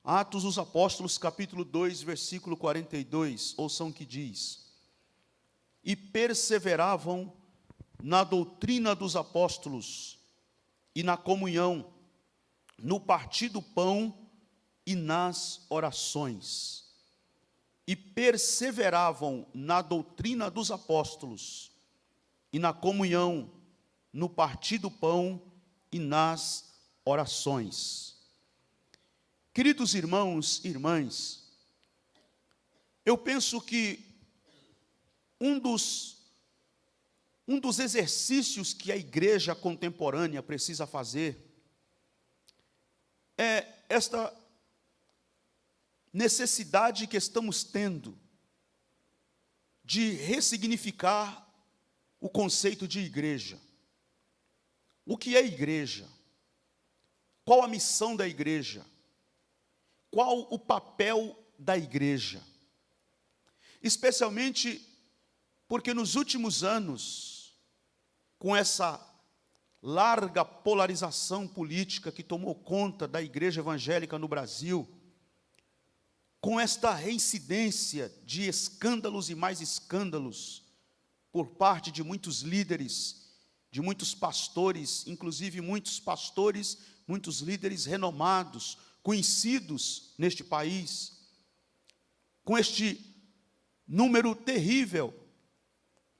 Atos dos Apóstolos, capítulo 2, versículo 42, ouçam o que diz: e perseveravam na doutrina dos apóstolos, e na comunhão, no partir do pão e nas orações. E perseveravam na doutrina dos apóstolos, e na comunhão, no partir do pão e nas orações. Queridos irmãos e irmãs, eu penso que um dos exercícios que a igreja contemporânea precisa fazer é esta necessidade que estamos tendo de ressignificar o conceito de igreja. O que é igreja? Qual a missão da igreja? Qual o papel da igreja? Especialmente porque nos últimos anos, com essa larga polarização política que tomou conta da igreja evangélica no Brasil, com esta reincidência de escândalos e mais escândalos por parte de muitos líderes, de muitos pastores, inclusive muitos líderes renomados, conhecidos neste país, com este número terrível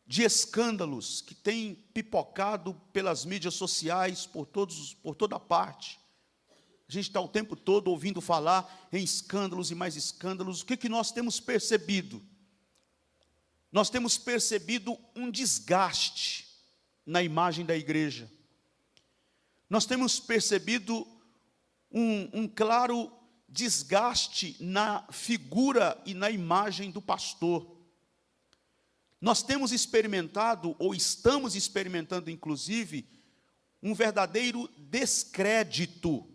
de escândalos que tem pipocado pelas mídias sociais, por toda parte. A gente está o tempo todo ouvindo falar em escândalos e mais escândalos. O que nós temos percebido? Nós temos percebido um desgaste na imagem da igreja. Nós temos percebido um claro desgaste na figura e na imagem do pastor. Nós temos experimentado, ou estamos experimentando, inclusive, um verdadeiro descrédito,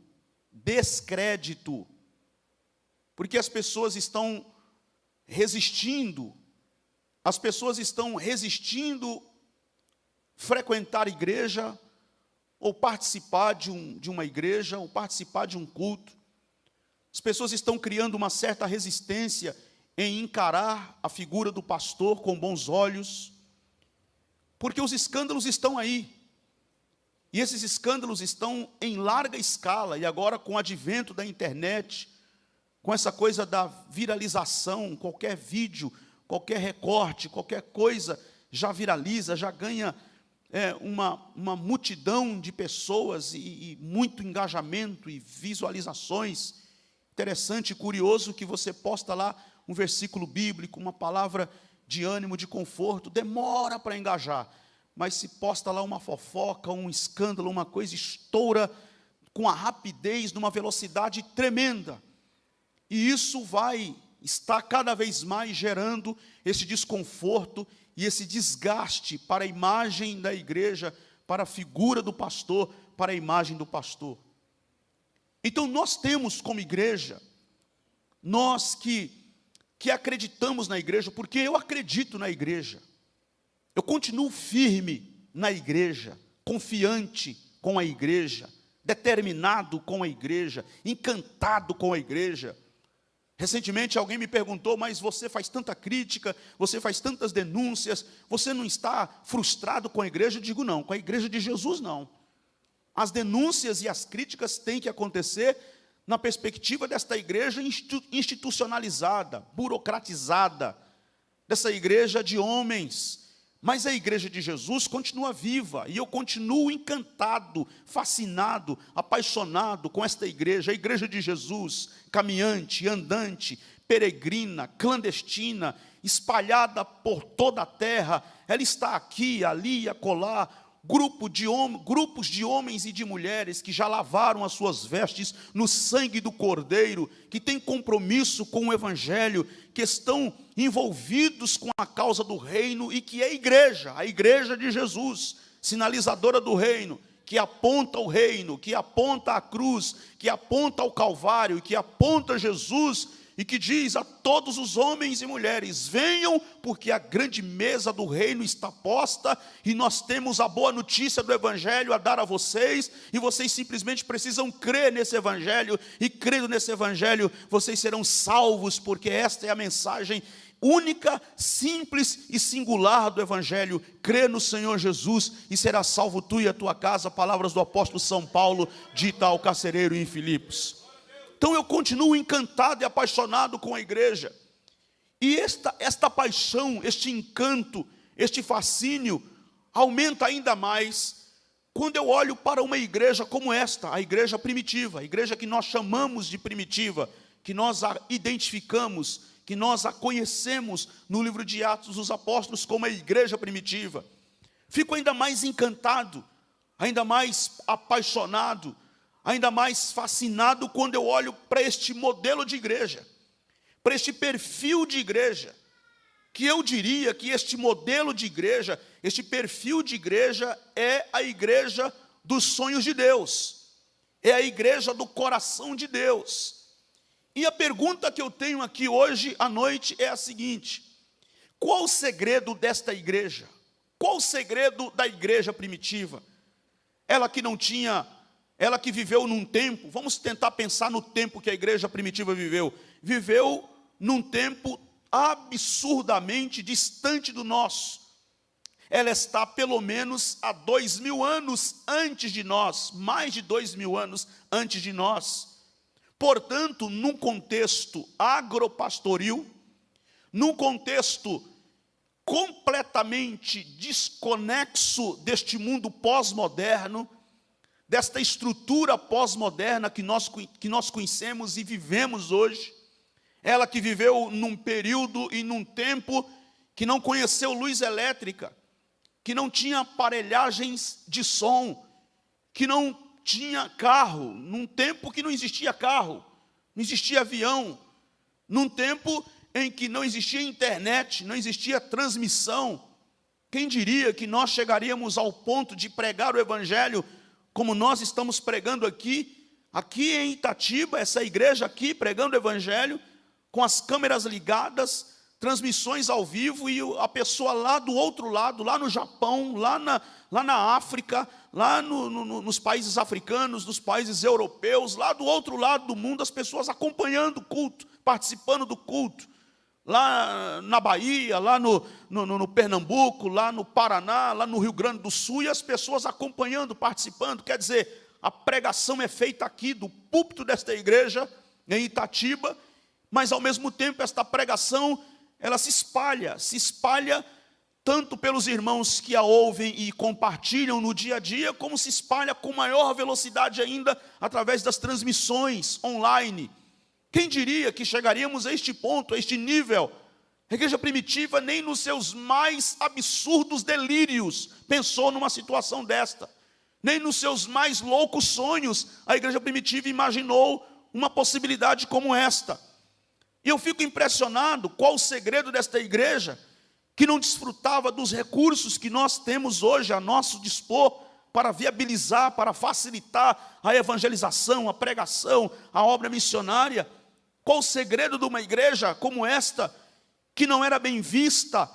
porque as pessoas estão resistindo frequentar a igreja, ou participar de uma igreja, ou participar de um culto. As pessoas estão criando uma certa resistência em encarar a figura do pastor com bons olhos, porque os escândalos estão aí, e esses escândalos estão em larga escala, e agora com o advento da internet, com essa coisa da viralização, qualquer vídeo, qualquer recorte, qualquer coisa já viraliza, já ganha uma multidão de pessoas e muito engajamento e visualizações. Interessante e curioso que você posta lá um versículo bíblico, uma palavra de ânimo, de conforto, demora para engajar, mas se posta lá uma fofoca, um escândalo, uma coisa, estoura com a rapidez, numa velocidade tremenda, e isso está cada vez mais gerando esse desconforto e esse desgaste para a imagem da igreja, para a figura do pastor, para a imagem do pastor. Então nós temos como igreja, nós que acreditamos na igreja, porque eu acredito na igreja, eu continuo firme na igreja, confiante com a igreja, determinado com a igreja, encantado com a igreja. Recentemente alguém me perguntou, mas você faz tanta crítica, você faz tantas denúncias, você não está frustrado com a igreja? Eu digo não, com a igreja de Jesus não. As denúncias e as críticas têm que acontecer na perspectiva desta igreja institucionalizada, burocratizada, dessa igreja de homens. Mas a igreja de Jesus continua viva, e eu continuo encantado, fascinado, apaixonado com esta igreja, a igreja de Jesus, caminhante, andante, peregrina, clandestina, espalhada por toda a terra. Ela está aqui, ali e acolá, grupos de homens e de mulheres que já lavaram as suas vestes no sangue do Cordeiro, que têm compromisso com o Evangelho, que estão envolvidos com a causa do reino, e que é a igreja de Jesus, sinalizadora do reino, que aponta o reino, que aponta a cruz, que aponta ao Calvário, que aponta Jesus e que diz a todos os homens e mulheres: venham, porque a grande mesa do reino está posta, e nós temos a boa notícia do evangelho a dar a vocês, e vocês simplesmente precisam crer nesse evangelho, e crendo nesse evangelho, vocês serão salvos, porque esta é a mensagem única, simples e singular do evangelho. Crê no Senhor Jesus e será salvo tu e a tua casa. Palavras do apóstolo São Paulo, dita ao carcereiro em Filipos. Então eu continuo encantado e apaixonado com a igreja. E esta paixão, este encanto, este fascínio aumenta ainda mais quando eu olho para uma igreja como esta, a igreja primitiva, a igreja que nós chamamos de primitiva, que nós a identificamos, que nós a conhecemos no livro de Atos dos Apóstolos como a igreja primitiva. Fico ainda mais encantado, ainda mais apaixonado, ainda mais fascinado quando eu olho para este modelo de igreja, para este perfil de igreja, que eu diria que este modelo de igreja, este perfil de igreja é a igreja dos sonhos de Deus, é a igreja do coração de Deus. E a pergunta que eu tenho aqui hoje à noite é a seguinte: qual o segredo desta igreja? Qual o segredo da igreja primitiva? Ela que viveu num tempo, vamos tentar pensar no tempo que a igreja primitiva viveu num tempo absurdamente distante do nosso. Ela está pelo menos há 2000 anos antes de nós, mais de 2000 anos antes de nós. Portanto, num contexto agropastoril, num contexto completamente desconexo deste mundo pós-moderno, desta estrutura pós-moderna que nós conhecemos e vivemos hoje, ela que viveu num período e num tempo que não conheceu luz elétrica, que não tinha aparelhagens de som, que não tinha carro, num tempo que não existia carro, não existia avião, num tempo em que não existia internet, não existia transmissão. Quem diria que nós chegaríamos ao ponto de pregar o evangelho como nós estamos pregando aqui em Itatiba, essa igreja aqui pregando o evangelho, com as câmeras ligadas, transmissões ao vivo, e a pessoa lá do outro lado, lá no Japão, lá na África, lá nos países africanos, nos países europeus, lá do outro lado do mundo, as pessoas acompanhando o culto, participando do culto, lá na Bahia, lá no Pernambuco, lá no Paraná, lá no Rio Grande do Sul, e as pessoas acompanhando, participando. Quer dizer, a pregação é feita aqui do púlpito desta igreja, em Itatiba, mas ao mesmo tempo esta pregação, ela se espalha tanto pelos irmãos que a ouvem e compartilham no dia a dia, como se espalha com maior velocidade ainda através das transmissões online. Quem diria que chegaríamos a este ponto, a este nível? A igreja primitiva nem nos seus mais absurdos delírios pensou numa situação desta. Nem nos seus mais loucos sonhos a igreja primitiva imaginou uma possibilidade como esta. E eu fico impressionado qual o segredo desta igreja, que não desfrutava dos recursos que nós temos hoje a nosso dispor para viabilizar, para facilitar a evangelização, a pregação, a obra missionária. Qual o segredo de uma igreja como esta, que não era bem vista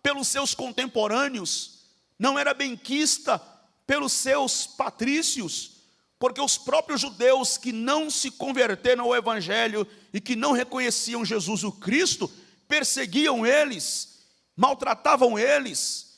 pelos seus contemporâneos, não era bem quista pelos seus patrícios, porque os próprios judeus que não se converteram ao evangelho e que não reconheciam Jesus o Cristo, perseguiam eles, maltratavam eles.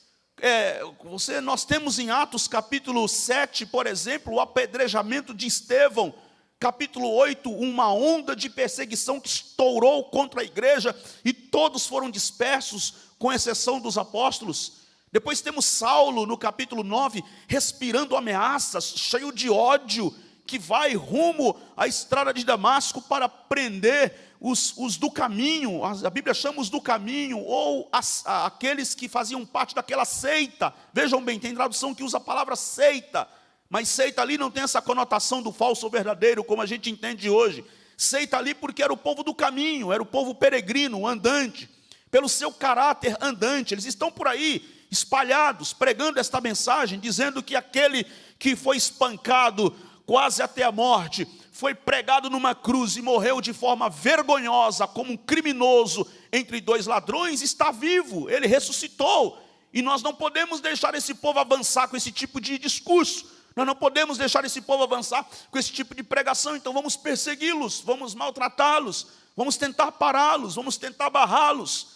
Nós temos em Atos capítulo 7, por exemplo, o apedrejamento de Estevão. Capítulo 8, uma onda de perseguição que estourou contra a igreja e todos foram dispersos, com exceção dos apóstolos. Depois temos Saulo, no capítulo 9, respirando ameaças, cheio de ódio, que vai rumo à estrada de Damasco para prender os do caminho. A Bíblia chama os do caminho, ou aqueles que faziam parte daquela seita. Vejam bem, tem tradução que usa a palavra seita, mas seita ali não tem essa conotação do falso ou verdadeiro, como a gente entende hoje. Seita ali porque era o povo do caminho, era o povo peregrino, andante, pelo seu caráter andante. Eles estão por aí, espalhados, pregando esta mensagem, dizendo que aquele que foi espancado quase até a morte, foi pregado numa cruz e morreu de forma vergonhosa, como um criminoso entre dois ladrões, está vivo, ele ressuscitou. E nós não podemos deixar esse povo avançar com esse tipo de discurso. Nós não podemos deixar esse povo avançar com esse tipo de pregação. Então vamos persegui-los, vamos maltratá-los, vamos tentar pará-los, vamos tentar barrá-los.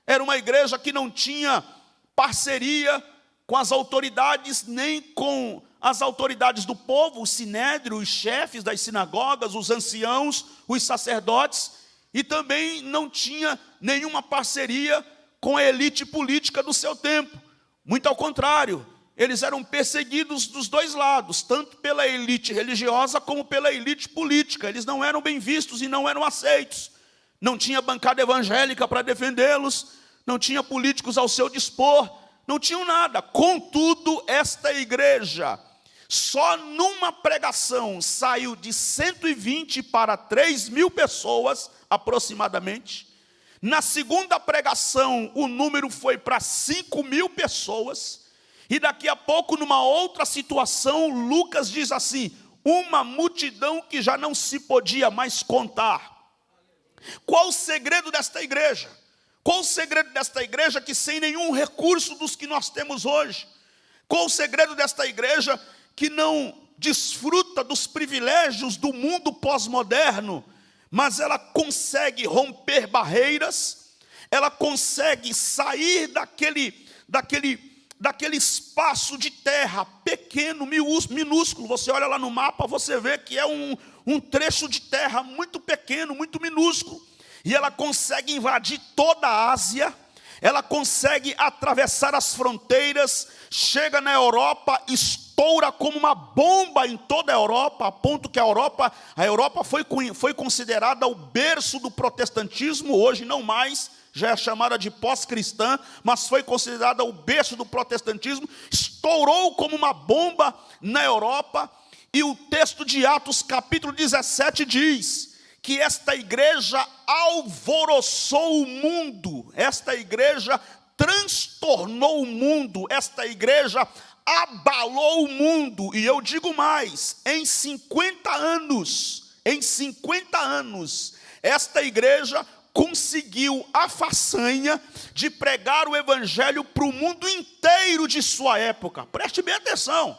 Era uma igreja que não tinha parceria com as autoridades, nem com as autoridades do povo, o sinédrio, os chefes das sinagogas, os anciãos, os sacerdotes, e também não tinha nenhuma parceria com a elite política do seu tempo. Muito ao contrário, eles eram perseguidos dos dois lados, tanto pela elite religiosa como pela elite política. Eles não eram bem vistos e não eram aceitos. Não tinha bancada evangélica para defendê-los, não tinha políticos ao seu dispor, não tinham nada. Contudo, esta igreja, só numa pregação, saiu de 120 para 3.000 pessoas, aproximadamente. Na segunda pregação, o número foi para 5.000 pessoas. E daqui a pouco, numa outra situação, Lucas diz assim: uma multidão que já não se podia mais contar. Qual o segredo desta igreja? Qual o segredo desta igreja que sem nenhum recurso dos que nós temos hoje? Qual o segredo desta igreja que não desfruta dos privilégios do mundo pós-moderno, mas ela consegue romper barreiras, ela consegue sair daquele espaço de terra pequeno, minúsculo? Você olha lá no mapa, você vê que é um trecho de terra muito pequeno, muito minúsculo, e ela consegue invadir toda a Ásia, ela consegue atravessar as fronteiras, chega na Europa, estoura como uma bomba em toda a Europa, a ponto que a Europa foi considerada o berço do protestantismo, hoje não mais, já é chamada de pós-cristã, mas foi considerada o berço do protestantismo, estourou como uma bomba na Europa. E o texto de Atos capítulo 17 diz que esta igreja alvoroçou o mundo, esta igreja transtornou o mundo, esta igreja abalou o mundo. E eu digo mais, em 50 anos, esta igreja conseguiu a façanha de pregar o evangelho para o mundo inteiro de sua época. Preste bem atenção.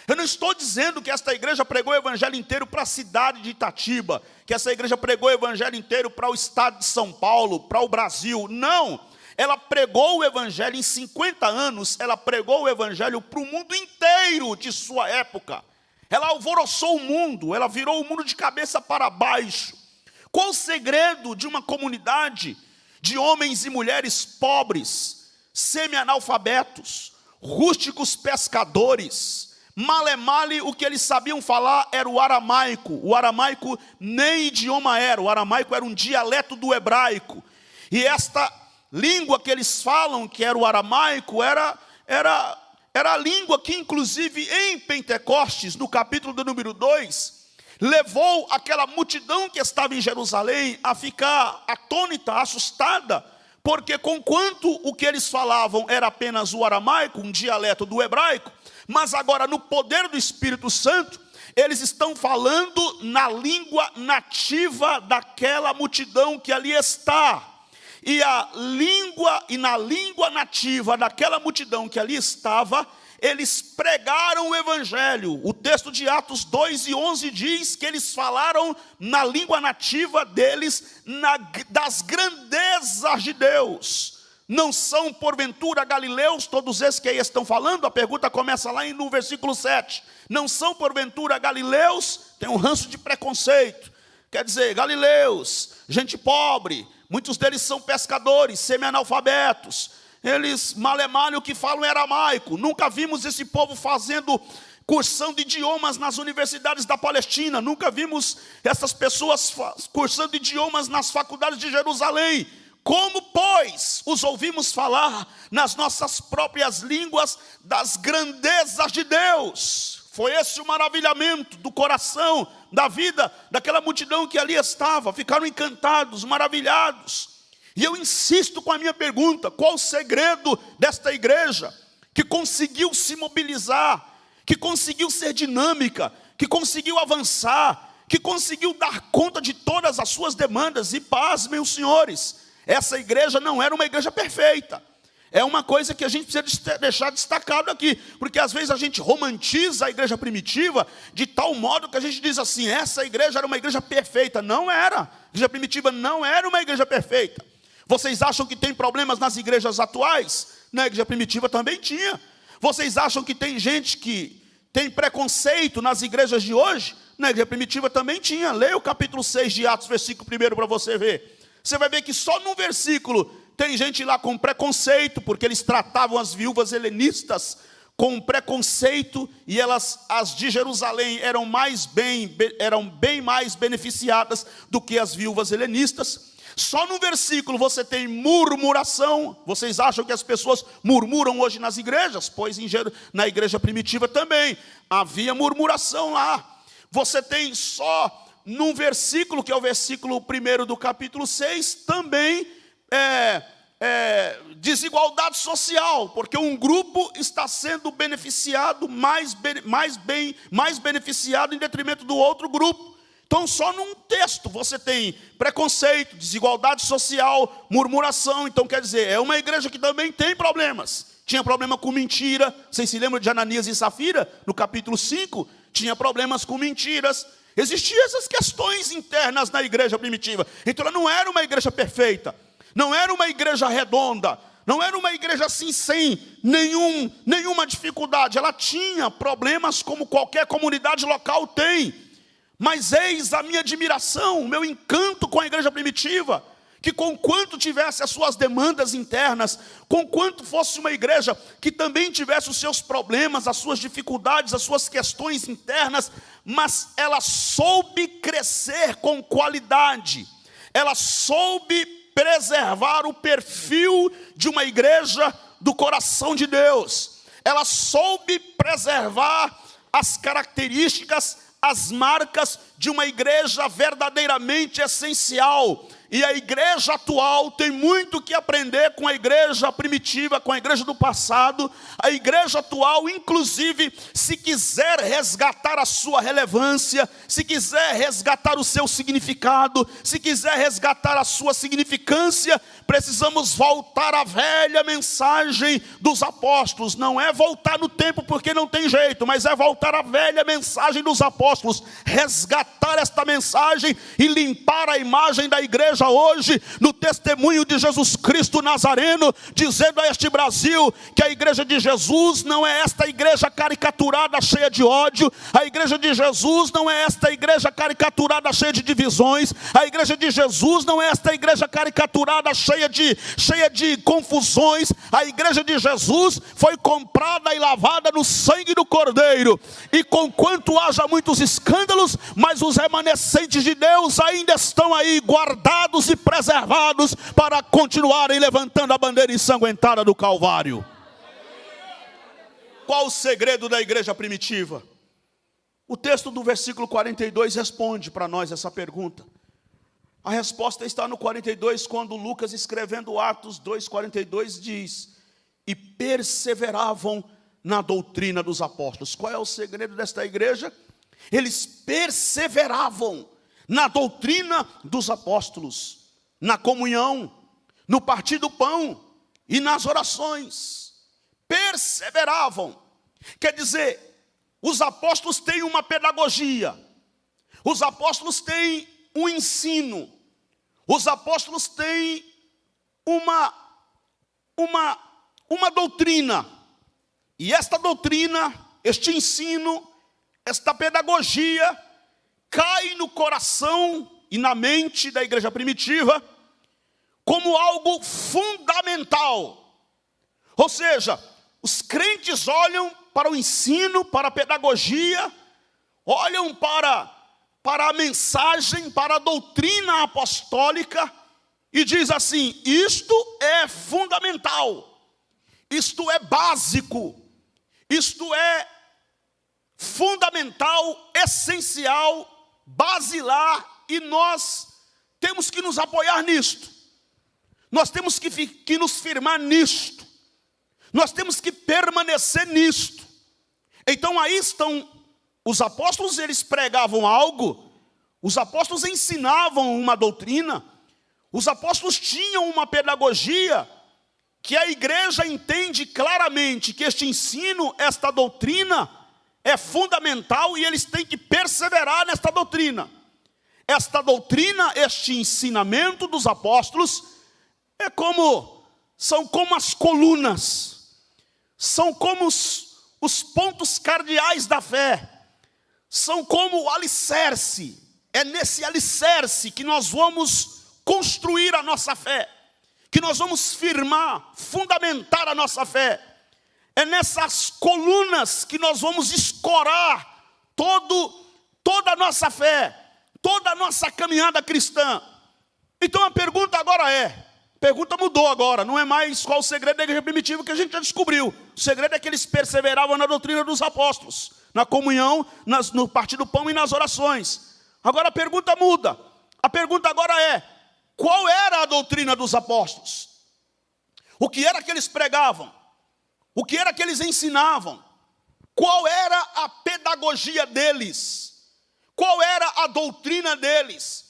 Eu não estou dizendo que esta igreja pregou o evangelho inteiro para a cidade de Itatiba, que essa igreja pregou o evangelho inteiro para o estado de São Paulo, para o Brasil. Não, ela pregou o evangelho em 50 anos, ela pregou o evangelho para o mundo inteiro de sua época. Ela alvoroçou o mundo, ela virou o mundo de cabeça para baixo. Qual o segredo de uma comunidade de homens e mulheres pobres, semi-analfabetos, rústicos pescadores? Male, o que eles sabiam falar era o aramaico. O aramaico nem idioma era, o aramaico era um dialeto do hebraico. E esta língua que eles falam, que era o aramaico, era a língua que, inclusive, em Pentecostes, no capítulo do número 2, levou aquela multidão que estava em Jerusalém a ficar atônita, assustada, porque conquanto o que eles falavam era apenas o aramaico, um dialeto do hebraico, mas agora no poder do Espírito Santo, eles estão falando na língua nativa daquela multidão que ali está. E na língua nativa daquela multidão que ali estava, eles pregaram o evangelho. O texto de Atos 2:11 diz que eles falaram na língua nativa deles, das grandezas de Deus. Não são porventura galileus todos esses que aí estão falando? A pergunta começa lá no versículo 7. Não são porventura galileus? Tem um ranço de preconceito. Quer dizer, galileus, gente pobre, muitos deles são pescadores, semi-analfabetos. Eles o que falam é aramaico. Nunca vimos esse povo fazendo cursando idiomas nas universidades da Palestina. Nunca vimos essas pessoas cursando idiomas nas faculdades de Jerusalém. Como, pois, os ouvimos falar nas nossas próprias línguas das grandezas de Deus? Foi esse o maravilhamento do coração, da vida, daquela multidão que ali estava. Ficaram encantados, maravilhados. E eu insisto com a minha pergunta: qual o segredo desta igreja que conseguiu se mobilizar, que conseguiu ser dinâmica, que conseguiu avançar, que conseguiu dar conta de todas as suas demandas. E pasmem os senhores, essa igreja não era uma igreja perfeita. É uma coisa que a gente precisa deixar destacado aqui, porque às vezes a gente romantiza a igreja primitiva de tal modo que a gente diz assim, essa igreja era uma igreja perfeita. Não era. A igreja primitiva não era uma igreja perfeita. Vocês acham que tem problemas nas igrejas atuais? Na igreja primitiva também tinha. Vocês acham que tem gente que tem preconceito nas igrejas de hoje? Na igreja primitiva também tinha. Leia o capítulo 6 de Atos, versículo 1 para você ver. Você vai ver que só num versículo tem gente lá com preconceito, porque eles tratavam as viúvas helenistas com preconceito, e elas, as de Jerusalém, eram bem mais beneficiadas do que as viúvas helenistas. Só no versículo você tem murmuração. Vocês acham que as pessoas murmuram hoje nas igrejas? Pois na igreja primitiva também havia murmuração lá. Você tem só num versículo, que é o versículo 1 do capítulo 6, também desigualdade social, porque um grupo está sendo beneficiado, mais beneficiado em detrimento do outro grupo. Então só num texto você tem preconceito, desigualdade social, murmuração. Então quer dizer, é uma igreja que também tem problemas. Tinha problema com mentira. Vocês se lembram de Ananias e Safira? No capítulo 5, tinha problemas com mentiras. Existiam essas questões internas na igreja primitiva. Então ela não era uma igreja perfeita, não era uma igreja redonda, não era uma igreja assim sem nenhuma dificuldade. Ela tinha problemas como qualquer comunidade local tem. Mas eis a minha admiração, o meu encanto com a igreja primitiva, que conquanto tivesse as suas demandas internas, conquanto fosse uma igreja que também tivesse os seus problemas, as suas dificuldades, as suas questões internas, mas ela soube crescer com qualidade, ela soube preservar o perfil de uma igreja do coração de Deus, ela soube preservar as características, as marcas de uma igreja verdadeiramente essencial. E a igreja atual tem muito que aprender com a igreja primitiva, com a igreja do passado. A igreja atual, inclusive, se quiser resgatar a sua relevância, se quiser resgatar o seu significado, se quiser resgatar a sua significância, precisamos voltar à velha mensagem dos apóstolos. Não é voltar no tempo porque não tem jeito, mas é voltar à velha mensagem dos apóstolos, resgatar esta mensagem e limpar a imagem da igreja hoje no testemunho de Jesus Cristo Nazareno, dizendo a este Brasil que a igreja de Jesus não é esta igreja caricaturada cheia de ódio, a igreja de Jesus não é esta igreja caricaturada cheia de divisões, a igreja de Jesus não é esta igreja caricaturada cheia de confusões. A igreja de Jesus foi comprada e lavada no sangue do Cordeiro, e conquanto haja muitos escândalos, mas os remanescentes de Deus ainda estão aí guardados e preservados para continuarem levantando a bandeira ensanguentada do Calvário. Qual o segredo da igreja primitiva? O texto do versículo 42 responde para nós essa pergunta. A resposta está no 42, quando Lucas, escrevendo Atos 2:42, diz: e perseveravam na doutrina dos apóstolos. Qual é o segredo desta igreja? Eles perseveravam na doutrina dos apóstolos, na comunhão, no partir do pão e nas orações. Perseveravam. Quer dizer, os apóstolos têm uma pedagogia, os apóstolos têm um ensino, os apóstolos têm uma doutrina. E esta doutrina, este ensino, esta pedagogia cai no coração e na mente da igreja primitiva como algo fundamental. Ou seja, os crentes olham para o ensino, para a pedagogia, olham para a mensagem, para a doutrina apostólica e diz assim: isto é fundamental, isto é básico, isto é fundamental, essencial, basilar, e nós temos que nos apoiar nisto, nós temos que nos firmar nisto, nós temos que permanecer nisto. Então aí estão os apóstolos, eles pregavam algo, Os apóstolos ensinavam uma doutrina, os apóstolos tinham uma pedagogia, que a igreja entende claramente que este ensino, esta doutrina, é fundamental e eles têm que perseverar nesta doutrina. Esta doutrina, este ensinamento dos apóstolos, são como as colunas, são como os pontos cardeais da fé, são como o alicerce. É nesse alicerce que nós vamos construir a nossa fé, que nós vamos firmar, fundamentar a nossa fé. É nessas colunas que nós vamos escorar toda a nossa fé, toda a nossa caminhada cristã. Então a pergunta agora a pergunta mudou agora, não é mais qual o segredo da igreja primitiva, que a gente já descobriu. O segredo é que eles perseveravam na doutrina dos apóstolos, na comunhão, no partir do pão e nas orações. Agora a pergunta muda, a pergunta agora qual era a doutrina dos apóstolos? O que era que eles pregavam? O que era que eles ensinavam? Qual era a pedagogia deles? Qual era a doutrina deles?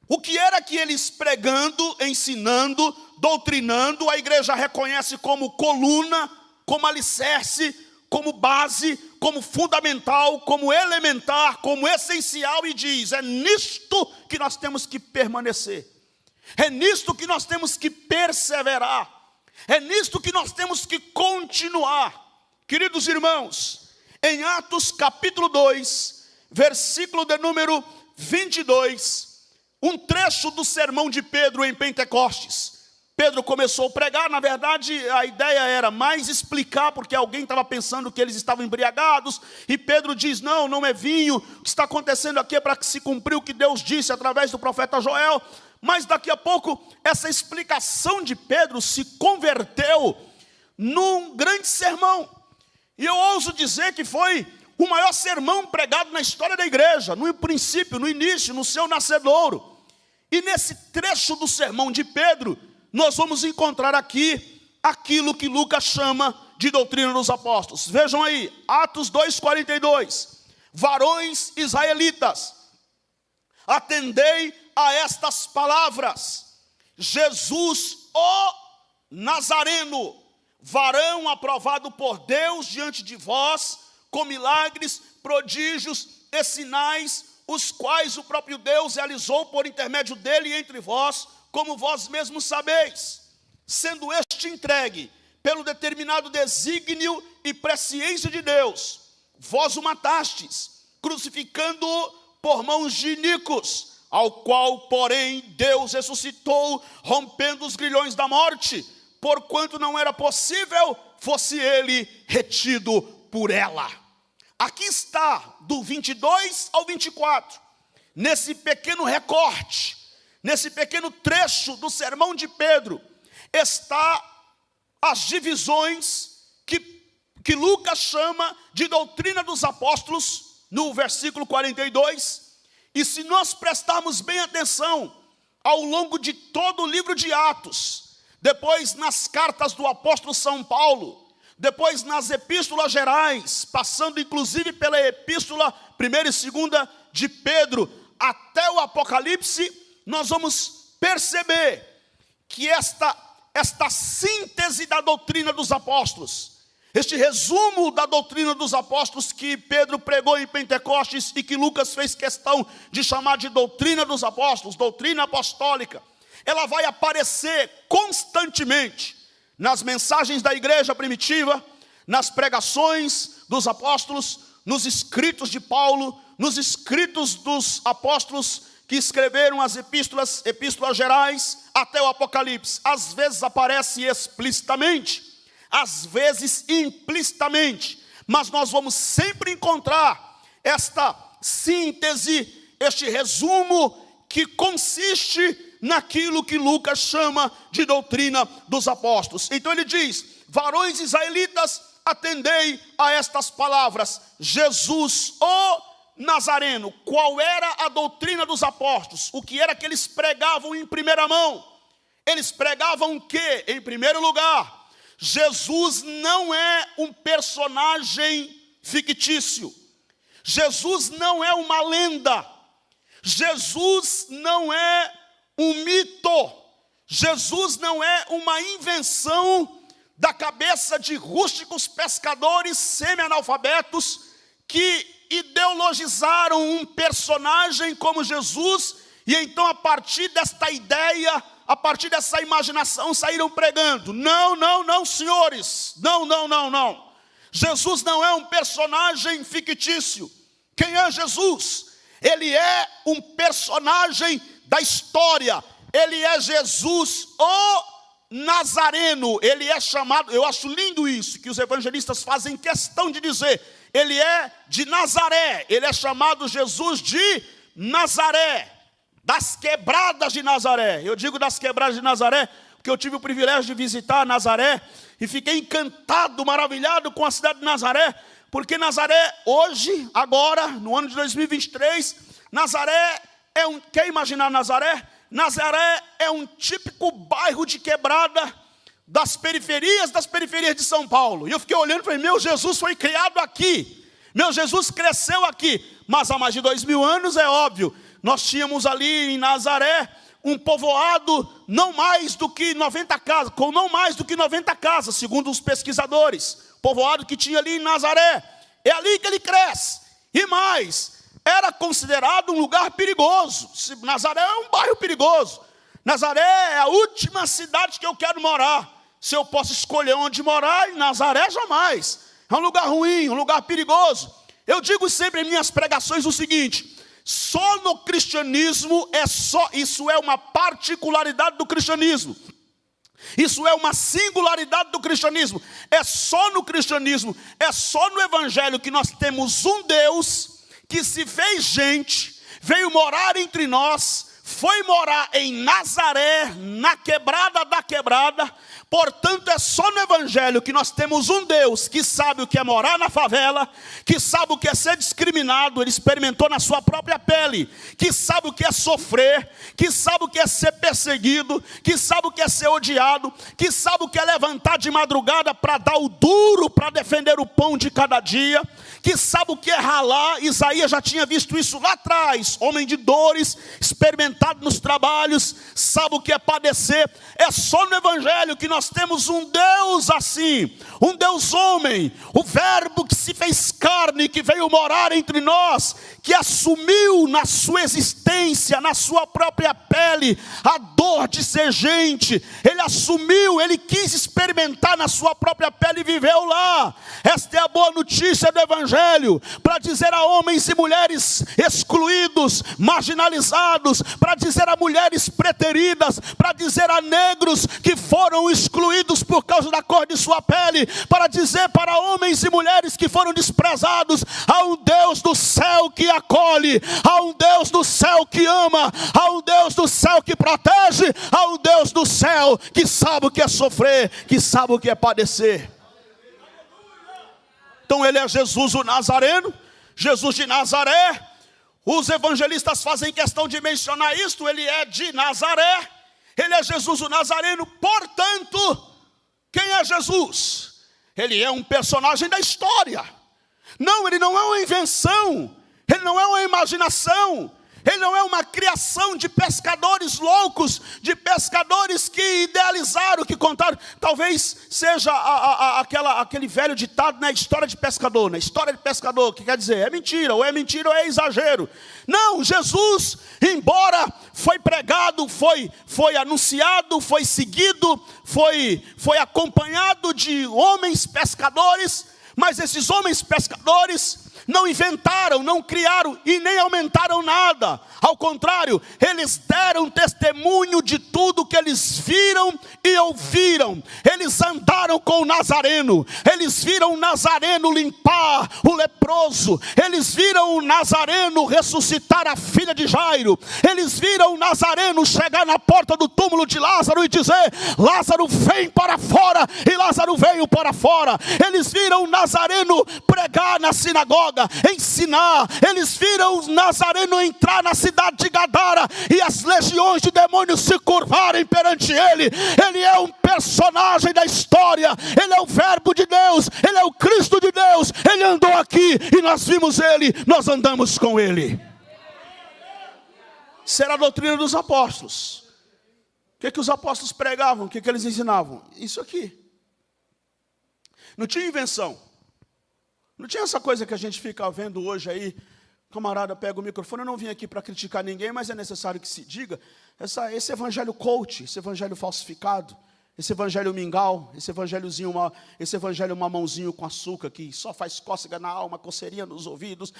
O que era que eles pregando, ensinando, doutrinando, a igreja reconhece como coluna, como alicerce, como base, como fundamental, como elementar, como essencial, e diz: é nisto que nós temos que permanecer. É nisto que nós temos que perseverar. É nisto que nós temos que continuar. Queridos irmãos, em Atos capítulo 2, versículo de número 22, um trecho do sermão de Pedro em Pentecostes. Pedro começou a pregar, na verdade a ideia era mais explicar, porque alguém estava pensando que eles estavam embriagados, e Pedro diz: não é vinho, o que está acontecendo aqui é para que se cumprir o que Deus disse através do profeta Joel. Mas daqui a pouco, essa explicação de Pedro se converteu num grande sermão. E eu ouso dizer que foi o maior sermão pregado na história da igreja, no princípio, no início, no seu nascedouro. E nesse trecho do sermão de Pedro, nós vamos encontrar aqui aquilo que Lucas chama de doutrina dos apóstolos. Vejam aí, Atos 2,42. Varões israelitas, atendei a estas palavras: Jesus, o Nazareno, varão aprovado por Deus diante de vós, com milagres, prodígios e sinais, os quais o próprio Deus realizou por intermédio dele entre vós, como vós mesmos sabeis, sendo este entregue pelo determinado desígnio e presciência de Deus, vós o matastes, crucificando-o por mãos de iníquos, ao qual, porém, Deus ressuscitou, rompendo os grilhões da morte, porquanto não era possível fosse ele retido por ela. Aqui está, do 22 ao 24, nesse pequeno recorte, nesse pequeno trecho do sermão de Pedro, está as divisões que Lucas chama de doutrina dos apóstolos, no versículo 42, e se nós prestarmos bem atenção, ao longo de todo o livro de Atos, depois nas cartas do apóstolo São Paulo, depois nas epístolas gerais, passando inclusive pela epístola 1ª e 2ª de Pedro, até o Apocalipse, nós vamos perceber que esta síntese da doutrina dos apóstolos, este resumo da doutrina dos apóstolos que Pedro pregou em Pentecostes e que Lucas fez questão de chamar de doutrina dos apóstolos, doutrina apostólica, ela vai aparecer constantemente nas mensagens da igreja primitiva, nas pregações dos apóstolos, nos escritos de Paulo, nos escritos dos apóstolos que escreveram as epístolas gerais até o Apocalipse. Às vezes aparece explicitamente, às vezes implicitamente, mas nós vamos sempre encontrar esta síntese, este resumo que consiste naquilo que Lucas chama de doutrina dos apóstolos. Então ele diz: varões israelitas, atendei a estas palavras: Jesus, o Nazareno. Qual era a doutrina dos apóstolos? O que era que eles pregavam em primeira mão? Eles pregavam o quê? Em primeiro lugar, Jesus não é um personagem fictício. Jesus não é uma lenda. Jesus não é um mito, Jesus não é uma invenção da cabeça de rústicos pescadores semi-analfabetos que ideologizaram um personagem como Jesus e então a partir desta ideia, a partir dessa imaginação saíram pregando. Não, senhores, não. Jesus não é um personagem fictício. Quem é Jesus? Ele é um personagem da história. Ele é Jesus, o Nazareno. Ele é chamado, eu acho lindo isso, que os evangelistas fazem questão de dizer. Ele é de Nazaré. Ele é chamado Jesus de Nazaré. Das quebradas de Nazaré. Eu digo das quebradas de Nazaré, porque eu tive o privilégio de visitar Nazaré e fiquei encantado, maravilhado com a cidade de Nazaré, porque Nazaré hoje, agora, no ano de 2023, Nazaré é um... Quer imaginar Nazaré? Nazaré é um típico bairro de quebrada das periferias de São Paulo. E eu fiquei olhando e falei, meu Jesus foi criado aqui. Meu Jesus cresceu aqui. Mas há mais de 2000 anos, é óbvio, nós tínhamos ali em Nazaré um povoado não mais do que 90 casas, com não mais do que 90 casas, segundo os pesquisadores. Povoado que tinha ali em Nazaré. É ali que ele cresce. E mais, era considerado um lugar perigoso. Nazaré é um bairro perigoso. Nazaré é a última cidade que eu quero morar. Se eu posso escolher onde morar, em Nazaré jamais. É um lugar ruim, um lugar perigoso. Eu digo sempre em minhas pregações o seguinte: só no cristianismo isso é uma particularidade do cristianismo. Isso é uma singularidade do cristianismo. É só no cristianismo, é só no evangelho que nós temos um Deus que se fez gente, veio morar entre nós, foi morar em Nazaré, na quebrada da quebrada. Portanto, é só no evangelho que nós temos um Deus que sabe o que é morar na favela, que sabe o que é ser discriminado, ele experimentou na sua própria pele, que sabe o que é sofrer, que sabe o que é ser perseguido, que sabe o que é ser odiado, que sabe o que é levantar de madrugada para dar o duro, para defender o pão de cada dia, que sabe o que é ralar. Isaías já tinha visto isso lá atrás, homem de dores, experimentado nos trabalhos, sabe o que é padecer. É só no evangelho que nós temos um Deus assim, um Deus homem, o verbo que se fez carne, que veio morar entre nós, que assumiu na sua existência, na sua própria pele, a dor de ser gente. Ele assumiu, ele quis experimentar na sua própria pele e viveu lá. Esta é a boa notícia do evangelho, para dizer a homens e mulheres excluídos, marginalizados, para dizer a mulheres preteridas, para dizer a negros que foram excluídos por causa da cor de sua pele, para dizer para homens e mulheres que foram desprezados, há um Deus do céu que acolhe, há um Deus do céu que ama, há um Deus do céu que protege, há um Deus do céu que sabe o que é sofrer, que sabe o que é padecer. Então ele é Jesus o Nazareno, Jesus de Nazaré. Os evangelistas fazem questão de mencionar isto, ele é de Nazaré, ele é Jesus o Nazareno. Portanto, quem é Jesus? Ele é um personagem da história. Não, ele não é uma invenção, ele não é uma imaginação, ele não é uma criação de pescadores loucos, de pescadores que idealizaram, que contaram. Talvez seja aquele velho ditado, né? História de pescador, né? História de pescador, que quer dizer, é mentira ou é exagero. Não, Jesus, embora foi pregado, foi anunciado, foi seguido, foi acompanhado de homens pescadores, mas esses homens pescadores não inventaram, não criaram e nem aumentaram nada. Ao contrário, eles deram testemunho de tudo que eles viram e ouviram. Eles andaram com o Nazareno, eles viram o Nazareno limpar o leproso, eles viram o Nazareno ressuscitar a filha de Jairo, eles viram o Nazareno chegar na porta do túmulo de Lázaro e dizer: Lázaro, vem para fora, e Lázaro veio para fora. Eles viram o Nazareno pregar na sinagoga, ensinar. Eles viram o Nazareno entrar na cidade de Gadara e as legiões de demônios se curvarem perante ele. Ele é um personagem da história, ele é o verbo de Deus, ele é o Cristo de Deus. Ele andou aqui e nós vimos ele, nós andamos com ele. será a doutrina dos apóstolos. O que os apóstolos pregavam? O que eles ensinavam? Isso aqui. Não tinha invenção. Não tinha essa coisa que a gente fica vendo hoje aí. Camarada pega o microfone. Eu não vim aqui para criticar ninguém, mas é necessário que se diga. Esse evangelho coach, esse evangelho falsificado, esse evangelho mingau, esse evangelho mamãozinho com açúcar, que só faz cócega na alma, coceirinha nos ouvidos.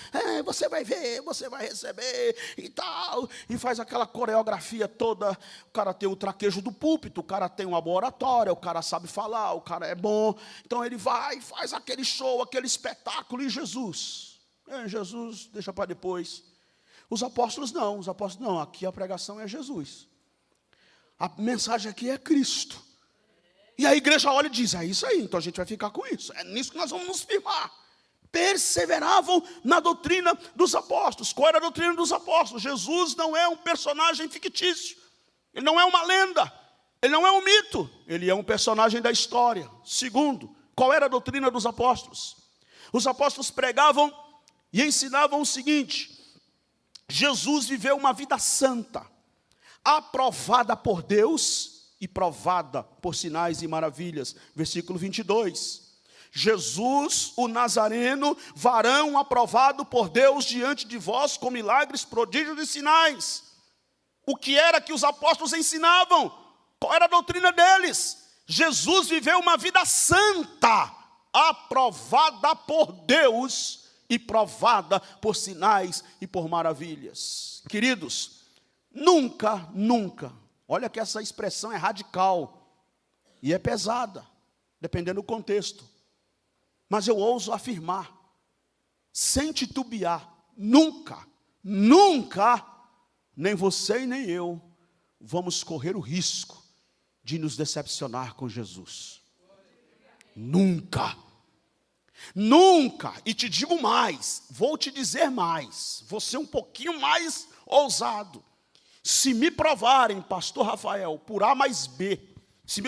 Você vai ver, você vai receber e tal. E faz aquela coreografia toda. O cara tem o traquejo do púlpito, o cara tem uma boa oratória, o cara sabe falar, o cara é bom. Então ele vai, faz aquele show, aquele espetáculo. E Jesus? Jesus deixa para depois. Os apóstolos não, aqui a pregação é Jesus. A mensagem aqui é Cristo. E a igreja olha e diz, é isso aí, então a gente vai ficar com isso. É nisso que nós vamos nos firmar. Perseveravam na doutrina dos apóstolos. Qual era a doutrina dos apóstolos? Jesus não é um personagem fictício. Ele não é uma lenda. Ele não é um mito. Ele é um personagem da história. Segundo, qual era a doutrina dos apóstolos? Os apóstolos pregavam e ensinavam o seguinte: Jesus viveu uma vida santa, aprovada por Deus e provada por sinais e maravilhas. Versículo 22. Jesus, o Nazareno, varão aprovado por Deus diante de vós com milagres, prodígios e sinais. O que era que os apóstolos ensinavam? Qual era a doutrina deles? Jesus viveu uma vida santa, aprovada por Deus e provada por sinais e por maravilhas. Queridos, nunca, olha que essa expressão é radical e é pesada, dependendo do contexto. Mas eu ouso afirmar, sem titubear, nunca, nem você e nem eu, vamos correr o risco de nos decepcionar com Jesus. Nunca, e te digo mais, vou te dizer mais, vou ser um pouquinho mais ousado. Se me provarem, pastor Rafael, por A mais B, se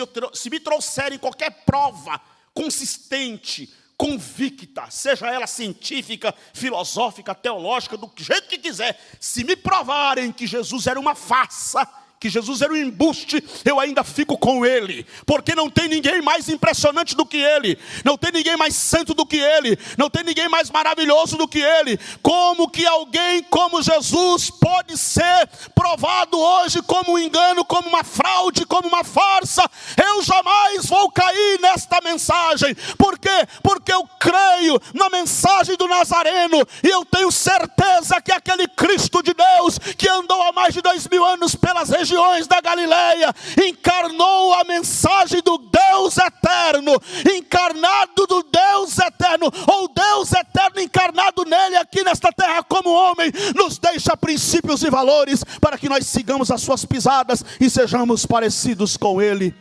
me trouxerem qualquer prova consistente, convicta, seja ela científica, filosófica, teológica, do jeito que quiser, se me provarem que Jesus era uma farsa, que Jesus era um embuste, eu ainda fico com ele, porque não tem ninguém mais impressionante do que ele, não tem ninguém mais santo do que ele, não tem ninguém mais maravilhoso do que ele. Como que alguém como Jesus pode ser provado hoje como um engano, como uma fraude, como uma farsa? Eu jamais vou cair nesta mensagem. Por quê? Porque eu creio na mensagem do Nazareno, e eu tenho certeza que aquele Cristo de Deus, que andou há mais de 2000 anos pelas regiões da Galileia, encarnou a mensagem do Deus eterno, encarnado do Deus eterno, ou Deus eterno encarnado nele aqui nesta terra como homem, nos deixa princípios e valores para que nós sigamos as suas pisadas e sejamos parecidos com ele.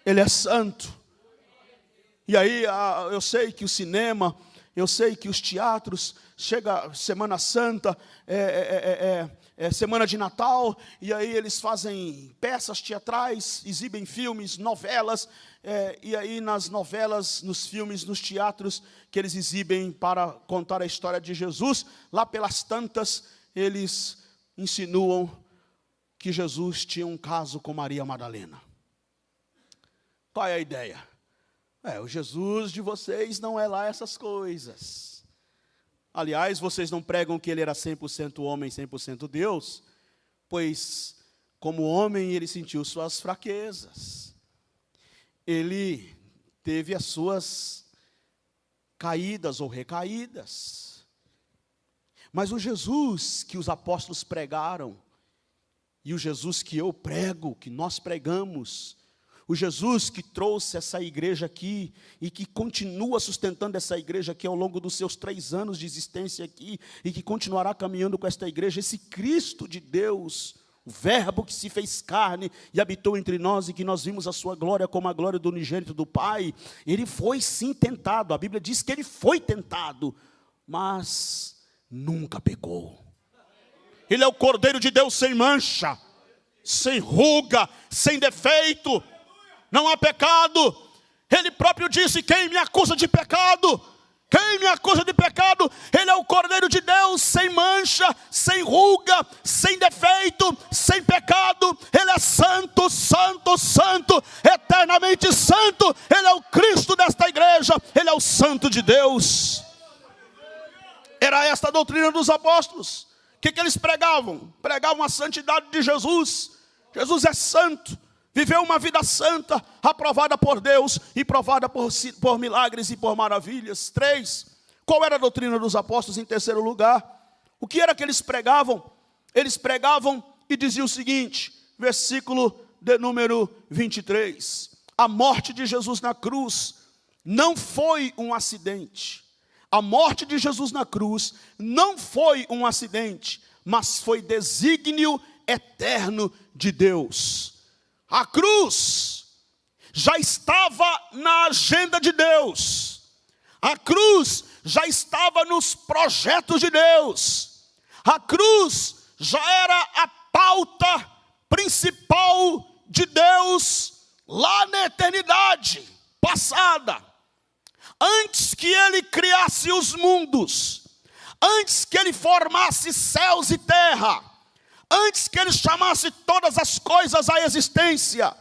Ele é santo. E aí eu sei que o cinema, eu sei que os teatros, chega Semana Santa, semana de Natal, e aí eles fazem peças teatrais, exibem filmes, novelas, e aí nas novelas, nos filmes, nos teatros que eles exibem para contar a história de Jesus, lá pelas tantas, eles insinuam que Jesus tinha um caso com Maria Madalena. Qual é a ideia? O Jesus de vocês não é lá essas coisas. Aliás, vocês não pregam que ele era 100% homem, 100% Deus, pois como homem ele sentiu suas fraquezas. Ele teve as suas caídas ou recaídas. Mas o Jesus que os apóstolos pregaram, e o Jesus que eu prego, que nós pregamos, o Jesus que trouxe essa igreja aqui e que continua sustentando essa igreja aqui ao longo dos seus 3 anos de existência aqui e que continuará caminhando com esta igreja, esse Cristo de Deus, o verbo que se fez carne e habitou entre nós e que nós vimos a sua glória como a glória do unigênito do Pai, ele foi sim tentado, a Bíblia diz que ele foi tentado, mas nunca pecou. Ele é o Cordeiro de Deus sem mancha, sem ruga, sem defeito. Não há pecado. Ele próprio disse: quem me acusa de pecado? Quem me acusa de pecado? Ele é o Cordeiro de Deus, sem mancha, sem ruga, sem defeito, sem pecado. Ele é santo, santo, santo, eternamente santo. Ele é o Cristo desta igreja, ele é o Santo de Deus. Era esta a doutrina dos apóstolos. O que eles pregavam? Pregavam a santidade de Jesus. Jesus é santo. Viveu uma vida santa, aprovada por Deus e provada por milagres e por maravilhas. 3. Qual era a doutrina dos apóstolos em terceiro lugar? O que era que eles pregavam? Eles pregavam e diziam o seguinte, versículo de número 23. A morte de Jesus na cruz não foi um acidente. A morte de Jesus na cruz não foi um acidente, mas foi desígnio eterno de Deus. A cruz já estava na agenda de Deus. A cruz já estava nos projetos de Deus. A cruz já era a pauta principal de Deus lá na eternidade passada. Antes que ele criasse os mundos, antes que ele formasse céus e terra, antes que ele chamasse todas as coisas à existência,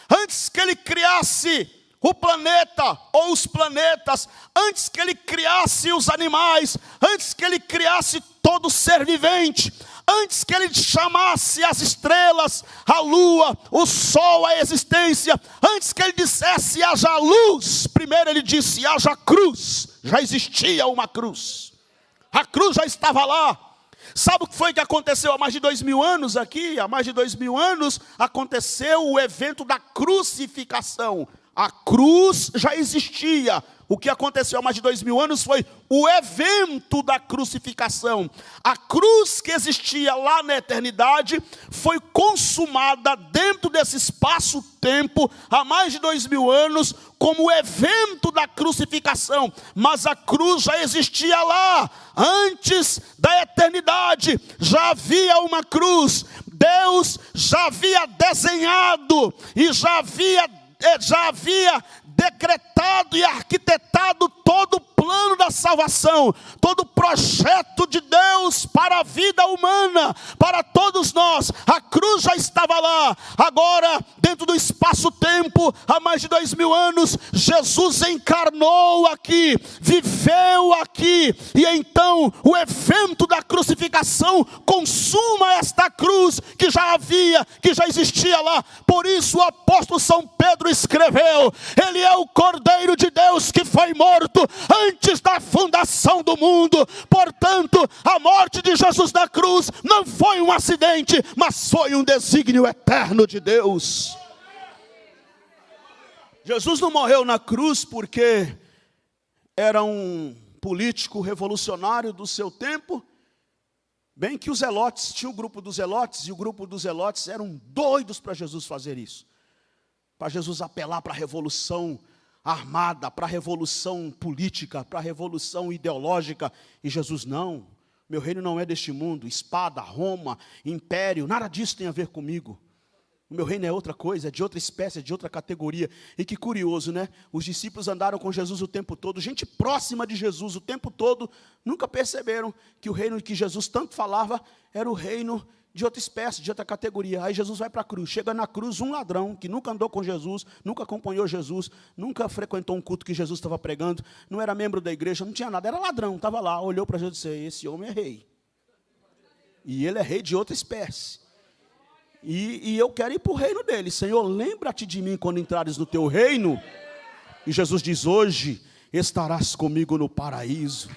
antes que ele criasse o planeta ou os planetas, antes que ele criasse os animais, antes que ele criasse todo ser vivente, antes que ele chamasse as estrelas, a lua, o sol à existência, antes que ele dissesse haja luz, primeiro ele disse haja cruz. Já existia uma cruz, a cruz já estava lá. Sabe o que foi que aconteceu há mais de 2000 anos aqui? Há mais de 2000 anos aconteceu o evento da crucificação. A cruz já existia. O que aconteceu há mais de 2000 anos foi o evento da crucificação. A cruz que existia lá na eternidade foi consumada dentro desse espaço-tempo há mais de 2000 anos como o evento da crucificação. Mas a cruz já existia lá. Antes da eternidade já havia uma cruz. Deus já havia desenhado e já havia decretado e arquitetado todo o plano da salvação, todo o projeto de Deus para a vida humana, para todos nós. A cruz já estava lá. Agora, dentro do espaço-tempo, há mais de 2000 anos, Jesus encarnou aqui, viveu aqui, e então o evento da crucificação consuma esta cruz que já havia, que já existia lá. Por isso o apóstolo São Pedro escreveu: ele é o Cordeiro de Deus que foi morto antes da fundação do mundo. Portanto, a morte de Jesus na cruz não foi um acidente, mas foi um desígnio eterno de Deus. Jesus não morreu na cruz porque era um político revolucionário do seu tempo. Bem que os zelotes, tinha o grupo dos zelotes, e o grupo dos zelotes eram doidos para Jesus fazer isso. Para Jesus apelar para a revolução armada, para a revolução política, para a revolução ideológica. E Jesus, não, meu reino não é deste mundo, espada, Roma, império, nada disso tem a ver comigo. O meu reino é outra coisa, é de outra espécie, é de outra categoria. E que curioso, né? Os discípulos andaram com Jesus o tempo todo, gente próxima de Jesus o tempo todo, nunca perceberam que o reino que Jesus tanto falava era o reino de outra espécie, de outra categoria. Aí Jesus vai para a cruz, chega na cruz um ladrão que nunca andou com Jesus, nunca acompanhou Jesus, nunca frequentou um culto que Jesus estava pregando, não era membro da igreja, não tinha nada, era ladrão, estava lá, olhou para Jesus e disse: esse homem é rei. E ele é rei de outra espécie. E eu quero ir para o reino dele. Senhor, lembra-te de mim quando entrares no teu reino. E Jesus diz: hoje estarás comigo no paraíso.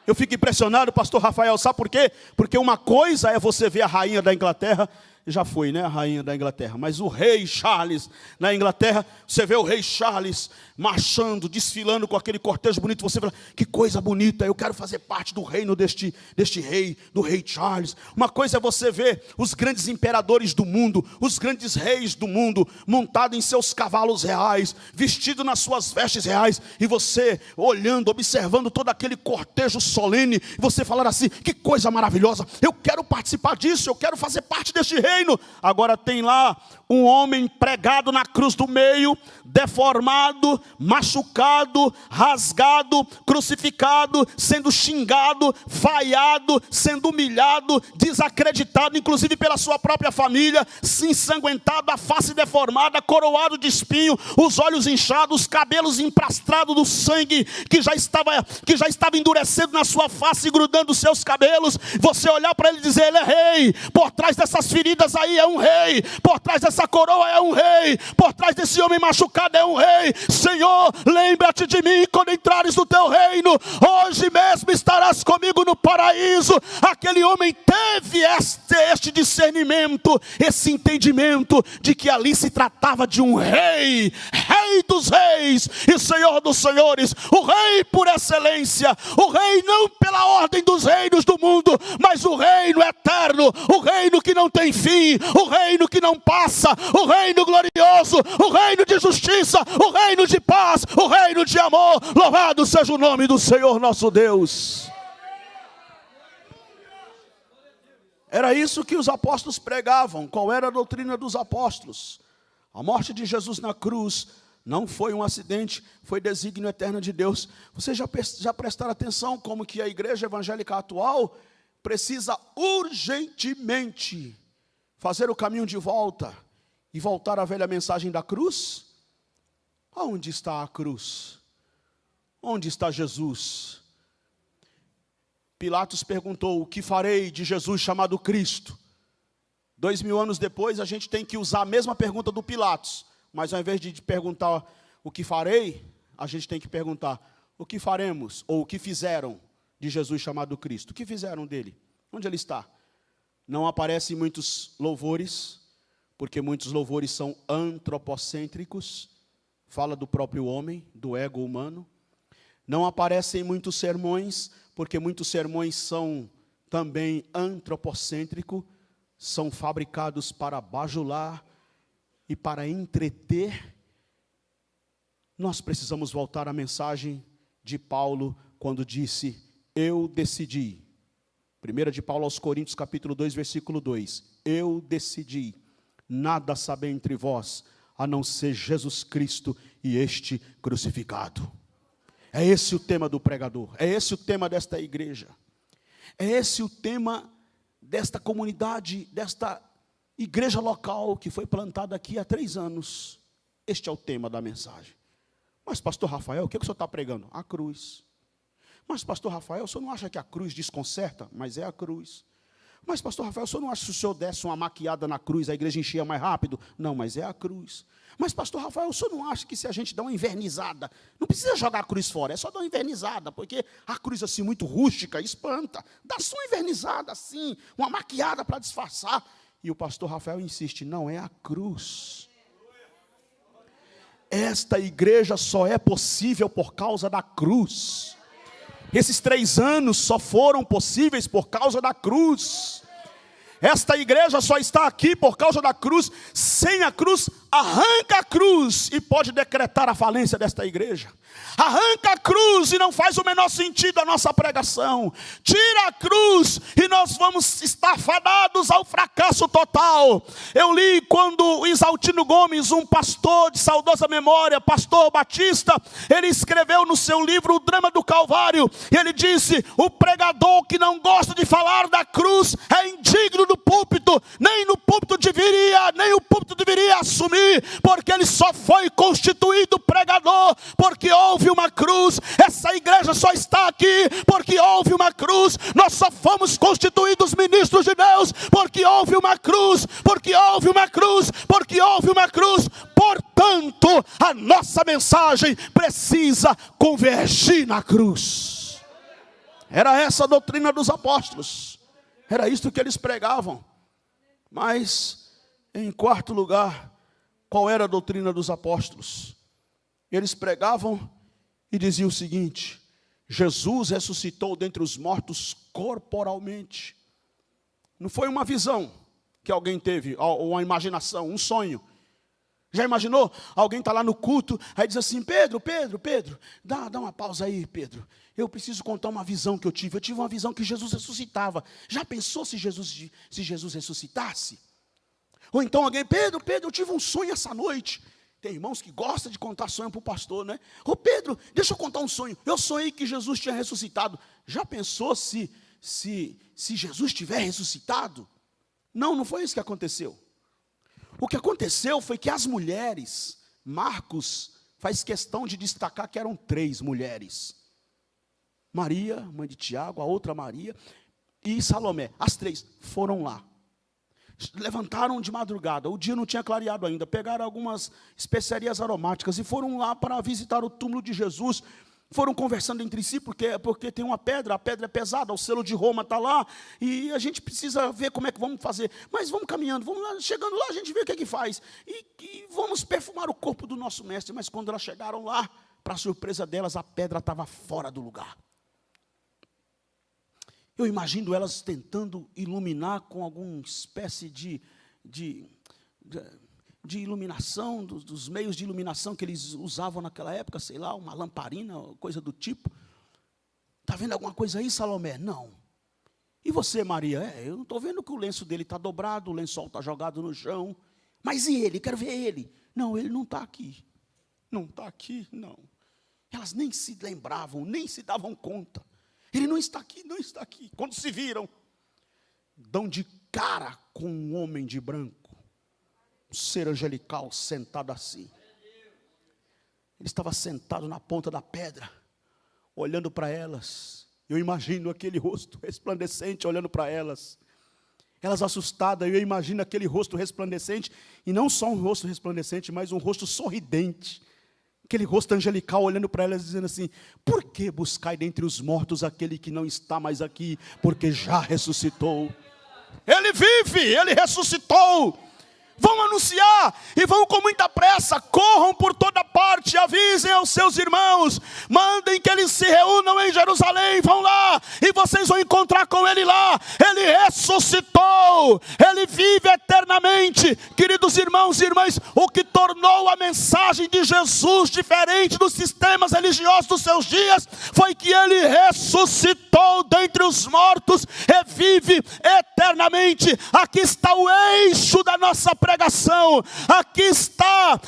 Eu fico impressionado, pastor Rafael, sabe por quê? Porque uma coisa é você ver a rainha da Inglaterra, já foi, né, a rainha da Inglaterra, mas o rei Charles na Inglaterra, você vê o rei Charles marchando, desfilando com aquele cortejo bonito, você fala: que coisa bonita, eu quero fazer parte do reino deste rei, do rei Charles. Uma coisa é você ver os grandes imperadores do mundo, os grandes reis do mundo, montados em seus cavalos reais, vestidos nas suas vestes reais, e você olhando, observando todo aquele cortejo solene, e você falar assim: que coisa maravilhosa, eu quero participar disso, eu quero fazer parte deste reino. reino. Agora tem lá um homem pregado na cruz do meio, deformado, machucado, rasgado, crucificado, sendo xingado, vaiado, sendo humilhado, desacreditado, inclusive pela sua própria família, ensanguentado, a face deformada, coroado de espinho, os olhos inchados, os cabelos emprastrados do sangue que já estava endurecendo na sua face, grudando os seus cabelos. Você olhar para ele e dizer: ele é rei. Por trás dessas feridas aí é um rei. Por trás dessa coroa é um rei. Por trás desse homem machucado é um rei. Senhor, lembra-te de mim quando entrares no teu reino. Hoje mesmo estarás comigo no paraíso. Aquele homem teve este discernimento, esse entendimento de que ali se tratava de um rei, rei dos reis e senhor dos senhores, o rei por excelência, o rei não pela ordem dos reinos do mundo, mas o reino eterno, o reino que não tem fim, o reino que não passa, o reino glorioso, o reino de justiça, o reino de paz, o reino de amor. Louvado seja o nome do Senhor nosso Deus. Era isso que os apóstolos pregavam. Qual era a doutrina dos apóstolos? A morte de Jesus na cruz não foi um acidente, foi desígnio eterno de Deus. Vocês já prestaram atenção como que a igreja evangélica atual precisa urgentemente fazer o caminho de volta e voltar à velha mensagem da cruz? Onde está a cruz? Onde está Jesus? Pilatos perguntou: o que farei de Jesus chamado Cristo? 2000 anos depois, a gente tem que usar a mesma pergunta do Pilatos, mas ao invés de perguntar o que farei, a gente tem que perguntar: o que faremos, ou o que fizeram de Jesus chamado Cristo? O que fizeram dele? Onde ele está? Não aparecem muitos louvores, porque muitos louvores são antropocêntricos, fala do próprio homem, do ego humano. Não aparecem muitos sermões, porque muitos sermões são também antropocêntricos, são fabricados para bajular e para entreter. Nós precisamos voltar à mensagem de Paulo, quando disse: eu decidi. 1 de Paulo aos Coríntios, capítulo 2, versículo 2. Eu decidi nada saber entre vós, a não ser Jesus Cristo e este crucificado. É esse o tema do pregador, é esse o tema desta igreja, é esse o tema desta comunidade, desta igreja local que foi plantada aqui há 3 anos. Este é o tema da mensagem. Mas pastor Rafael, o que o senhor está pregando? A cruz. Mas pastor Rafael, o senhor não acha que a cruz desconcerta? Mas é a cruz. Mas pastor Rafael, o senhor não acha que se o senhor desse uma maquiada na cruz, a igreja enchia mais rápido? Não, mas é a cruz. Mas pastor Rafael, o senhor não acha que se a gente dá uma invernizada, não precisa jogar a cruz fora, é só dar uma invernizada, porque a cruz assim muito rústica espanta, dá só uma invernizada assim, uma maquiada para disfarçar. E o pastor Rafael insiste: não, é a cruz. Esta igreja só é possível por causa da cruz. Esses 3 anos só foram possíveis por causa da cruz. Esta igreja só está aqui por causa da cruz. Sem a cruz, arranca a cruz e pode decretar a falência desta igreja. Arranca a cruz e não faz o menor sentido a nossa pregação. Tira a cruz e nós vamos estar fadados ao fracasso total. Eu li quando Isaltino Gomes, um pastor de saudosa memória, pastor batista, ele escreveu no seu livro O Drama do Calvário, e ele disse: o pregador que não gosta de falar da cruz é indigno do púlpito, nem no púlpito nem o púlpito deveria assumir, porque ele só foi constituído pregador porque houve uma cruz. Essa igreja só está aqui porque houve uma cruz. Nós só fomos constituídos ministros de Deus porque houve uma cruz, porque houve uma cruz, porque houve uma cruz. Portanto, a nossa mensagem precisa convergir na cruz. Era essa a doutrina dos apóstolos, era isso que eles pregavam. Mas, em quarto lugar, qual era a doutrina dos apóstolos? Eles pregavam e diziam o seguinte: Jesus ressuscitou dentre os mortos corporalmente. Não foi uma visão que alguém teve, ou uma imaginação, um sonho. Já imaginou? Alguém está lá no culto, aí diz assim: Pedro, dá uma pausa aí, Pedro. Eu preciso contar uma visão que eu tive. Eu tive uma visão que Jesus ressuscitava. Já pensou se Jesus ressuscitasse? Ou então alguém, Pedro, eu tive um sonho essa noite. Tem irmãos que gostam de contar sonho para o pastor, né? Ô Pedro, deixa eu contar um sonho. Eu sonhei que Jesus tinha ressuscitado. Já pensou se Jesus tiver ressuscitado? Não foi isso que aconteceu. O que aconteceu foi que as mulheres, Marcos faz questão de destacar que eram 3 mulheres. Maria, mãe de Tiago, a outra Maria, e Salomé. As 3 foram lá. Levantaram de madrugada, o dia não tinha clareado ainda, pegaram algumas especiarias aromáticas e foram lá para visitar o túmulo de Jesus. Foram conversando entre si, porque tem uma pedra, a pedra é pesada, o selo de Roma está lá, e a gente precisa ver como é que vamos fazer. Mas vamos caminhando, vamos lá, chegando lá a gente vê o que é que faz. E vamos perfumar o corpo do nosso mestre. Mas quando elas chegaram lá, para surpresa delas, a pedra estava fora do lugar. Eu imagino elas tentando iluminar com alguma espécie de iluminação, dos meios de iluminação que eles usavam naquela época, sei lá, uma lamparina, coisa do tipo. Está vendo alguma coisa aí, Salomé? Não. E você, Maria? Eu não estou vendo que o lenço dele está dobrado, o lençol está jogado no chão. Mas e ele? Quero ver ele. Não, ele não está aqui. Não está aqui, não. Elas nem se lembravam, nem se davam conta. Ele não está aqui, não está aqui. Quando se viram, dão de cara com um homem de branco, um ser angelical sentado assim. Ele estava sentado na ponta da pedra, olhando para elas. Eu imagino aquele rosto resplandecente olhando para elas. Elas assustadas, eu imagino aquele rosto resplandecente, e não só um rosto resplandecente, mas um rosto sorridente. Aquele rosto angelical olhando para elas, dizendo assim: por que buscai dentre os mortos aquele que não está mais aqui, porque já ressuscitou? Ele vive, ele ressuscitou. Vão anunciar e vão com muita pressa, corram por toda parte, avisem aos seus irmãos, mandem que eles se reúnam em Jerusalém, vão lá e vocês vão encontrar com ele lá. Ele ressuscitou, ele vive eternamente. Queridos irmãos e irmãs, o que tornou a mensagem de Jesus diferente dos sistemas religiosos dos seus dias foi que ele ressuscitou dentre os mortos e vive eternamente. Aqui está o eixo da nossa pregação, aqui está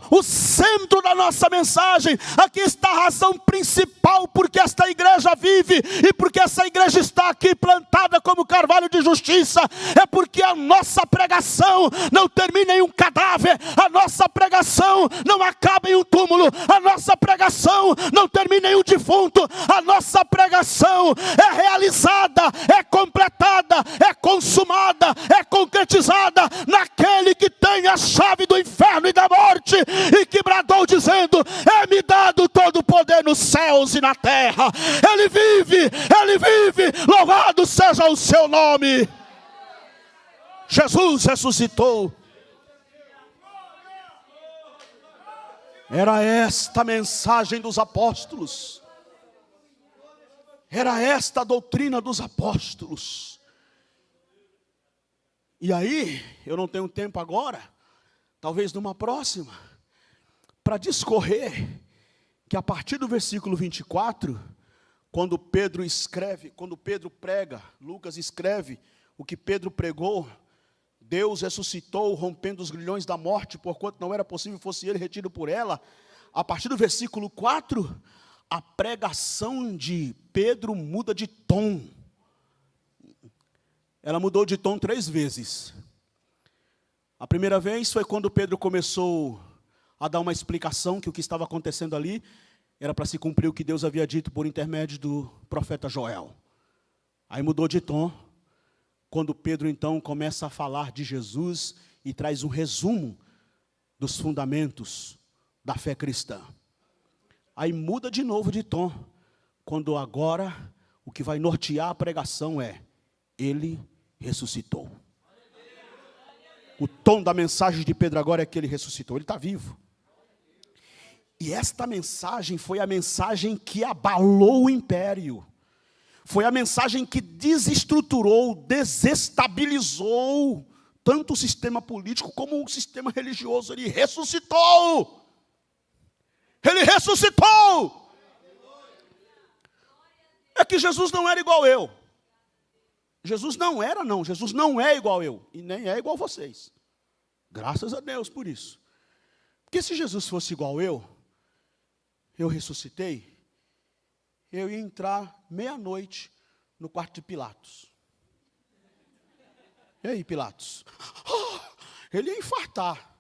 o centro da nossa mensagem, aqui está a razão principal porque esta igreja vive e porque essa igreja está aqui plantada como carvalho de justiça. É porque a nossa pregação não termina em um cadáver, a nossa pregação não acaba em um túmulo, a nossa pregação não termina em um defunto, a nossa pregação é realizada, é completada, é consumada, é concretizada naquele que tem a chave do inferno e da morte, e que bradou dizendo: é-me dado todo o poder nos céus e na terra. Ele vive, louvado seja o seu nome. Jesus ressuscitou. Era esta a mensagem dos apóstolos, era esta a doutrina dos apóstolos. E aí, eu não tenho tempo agora, talvez numa próxima, para discorrer que a partir do versículo 24, quando Pedro prega, Lucas escreve o que Pedro pregou: Deus ressuscitou, rompendo os grilhões da morte, porquanto não era possível fosse ele retido por ela. A partir do versículo 4, a pregação de Pedro muda de tom. Ela mudou de tom 3 vezes. A primeira vez foi quando Pedro começou a dar uma explicação que o que estava acontecendo ali era para se cumprir o que Deus havia dito por intermédio do profeta Joel. Aí mudou de tom quando Pedro então começa a falar de Jesus e traz um resumo dos fundamentos da fé cristã. Aí muda de novo de tom quando agora o que vai nortear a pregação é: ele ressuscitou. O tom da mensagem de Pedro agora é que ele ressuscitou, ele está vivo. E esta mensagem foi a mensagem que abalou o império. Foi a mensagem que desestruturou, desestabilizou tanto o sistema político como o sistema religioso. Ele ressuscitou. Ele ressuscitou. É que Jesus não era igual eu. Jesus não era, não. Jesus não é igual eu. E nem é igual vocês. Graças a Deus por isso. Porque se Jesus fosse igual eu ressuscitei, eu ia entrar meia-noite no quarto de Pilatos. E aí, Pilatos? Ele ia infartar.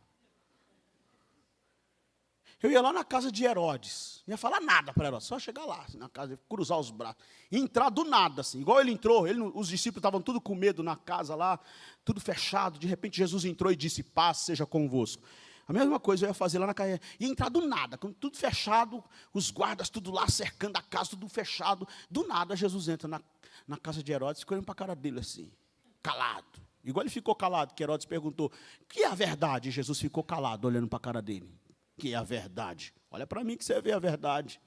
Eu ia lá na casa de Herodes. Não ia falar nada para Herodes. Só chegar lá, assim, na casa, cruzar os braços. E entrar do nada, assim. Igual ele entrou. Os discípulos estavam tudo com medo na casa lá. Tudo fechado. De repente, Jesus entrou e disse, paz seja convosco. A mesma coisa eu ia fazer lá na casa. Ia entrar do nada. Com tudo fechado. Os guardas tudo lá cercando a casa. Tudo fechado. Do nada, Jesus entra na casa de Herodes. Ficou olhando para a cara dele assim. Calado. Igual ele ficou calado, que Herodes perguntou, o que é a verdade? E Jesus ficou calado, olhando para a cara dele. O que é a verdade? Olha para mim que você vê a verdade.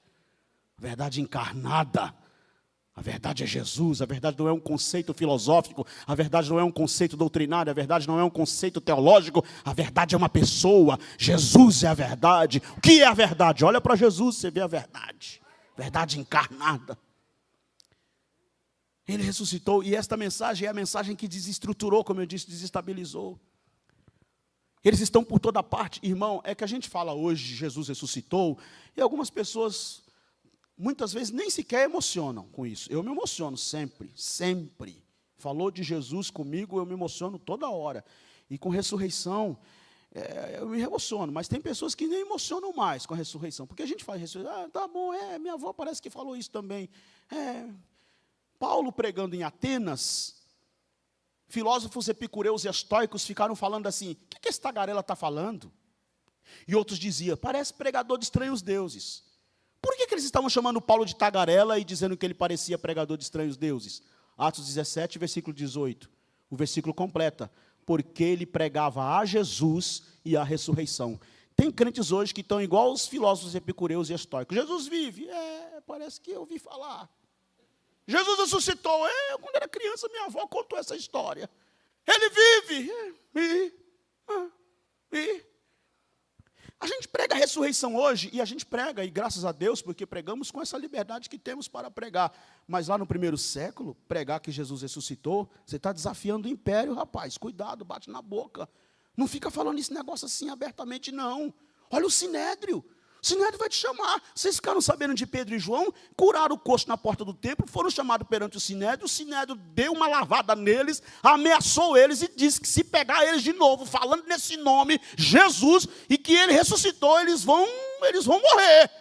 A verdade encarnada. A verdade é Jesus. A verdade não é um conceito filosófico. A verdade não é um conceito doutrinário. A verdade não é um conceito teológico. A verdade é uma pessoa. Jesus é a verdade. O que é a verdade? Olha para Jesus, você vê a verdade. Verdade encarnada. Ele ressuscitou, e esta mensagem é a mensagem que desestruturou, como eu disse, desestabilizou. Eles estão por toda parte. Irmão, é que a gente fala hoje, Jesus ressuscitou, e algumas pessoas, muitas vezes, nem sequer emocionam com isso. Eu me emociono sempre, sempre. Falou de Jesus comigo, eu me emociono toda hora. E com ressurreição, eu me emociono, mas tem pessoas que nem emocionam mais com a ressurreição. Porque a gente fala ressurreição, tá bom, minha avó parece que falou isso também. Paulo pregando em Atenas, filósofos epicureus e estoicos ficaram falando assim, o que esse tagarela está falando? E outros diziam, parece pregador de estranhos deuses. Por que eles estavam chamando Paulo de tagarela e dizendo que ele parecia pregador de estranhos deuses? Atos 17, versículo 18. O versículo completa, porque ele pregava a Jesus e a ressurreição. Tem crentes hoje que estão igual os filósofos epicureus e estoicos. Jesus vive? Parece que eu ouvi falar. Jesus ressuscitou. Quando era criança, minha avó contou essa história. Ele vive. A gente prega a ressurreição hoje, e a gente prega, e graças a Deus, porque pregamos com essa liberdade que temos para pregar. Mas lá no primeiro século, pregar que Jesus ressuscitou, você está desafiando o império, rapaz. Cuidado, bate na boca. Não fica falando esse negócio assim abertamente, não. Olha o Sinédrio. O Sinédrio vai te chamar. Vocês ficaram sabendo de Pedro e João, curaram o coxo na porta do templo, foram chamados perante o Sinédrio deu uma lavada neles, ameaçou eles e disse que se pegar eles de novo, falando nesse nome, Jesus, e que ele ressuscitou, eles vão morrer.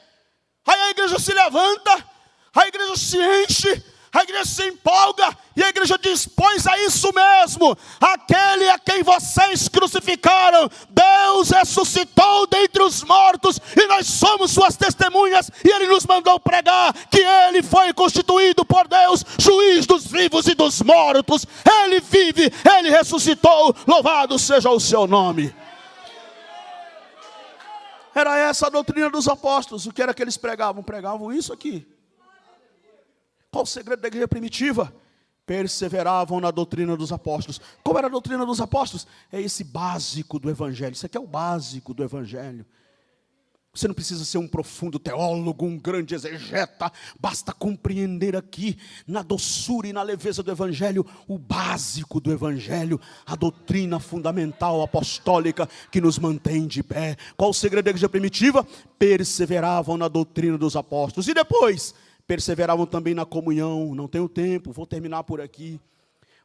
Aí a igreja se levanta, a igreja se enche, a igreja se empolga, e a igreja diz, pois é isso mesmo, aquele a quem vocês crucificaram, Deus ressuscitou dentre os mortos, e nós somos suas testemunhas, e ele nos mandou pregar, que ele foi constituído por Deus, juiz dos vivos e dos mortos, ele vive, ele ressuscitou, louvado seja o seu nome. Era essa a doutrina dos apóstolos. O que era que eles pregavam? Pregavam isso aqui. Qual o segredo da igreja primitiva? Perseveravam na doutrina dos apóstolos. Qual era a doutrina dos apóstolos? É esse básico do evangelho. Isso aqui é o básico do evangelho. Você não precisa ser um profundo teólogo, um grande exegeta. Basta compreender aqui, na doçura e na leveza do evangelho, o básico do evangelho, a doutrina fundamental apostólica que nos mantém de pé. Qual o segredo da igreja primitiva? Perseveravam na doutrina dos apóstolos. E depois, perseveravam também na comunhão. Não tenho tempo, vou terminar por aqui.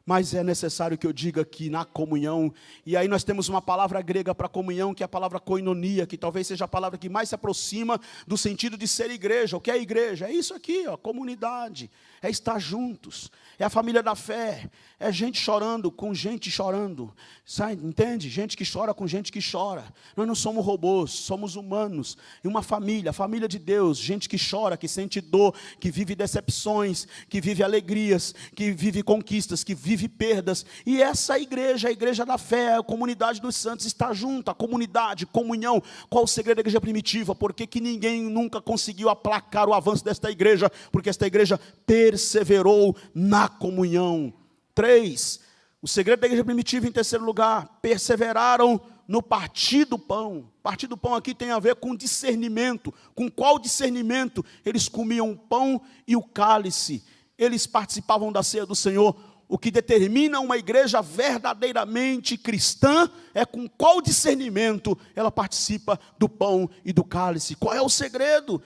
Mas é necessário que eu diga aqui, na comunhão. E aí nós temos uma palavra grega para comunhão, que é a palavra koinonia, que talvez seja a palavra que mais se aproxima do sentido de ser igreja. O que é igreja? É isso aqui, comunidade. É estar juntos. É a família da fé. É gente chorando com gente chorando. Sabe, entende? Gente que chora com gente que chora. Nós não somos robôs, somos humanos. E uma família, a família de Deus. Gente que chora, que sente dor, que vive decepções, que vive alegrias, que vive conquistas, que vive perdas. E essa igreja, a igreja da fé, a comunidade dos santos está junta. A comunidade, comunhão. Qual o segredo da igreja primitiva? Por que ninguém nunca conseguiu aplacar o avanço desta igreja? Porque esta igreja perseverou na comunhão. 3, o segredo da igreja primitiva, em terceiro lugar, perseveraram no partir do pão. Partir do pão aqui tem a ver com discernimento. Com qual discernimento? Eles comiam o pão e o cálice. Eles participavam da ceia do Senhor. O que determina uma igreja verdadeiramente cristã é com qual discernimento ela participa do pão e do cálice. Qual é o segredo?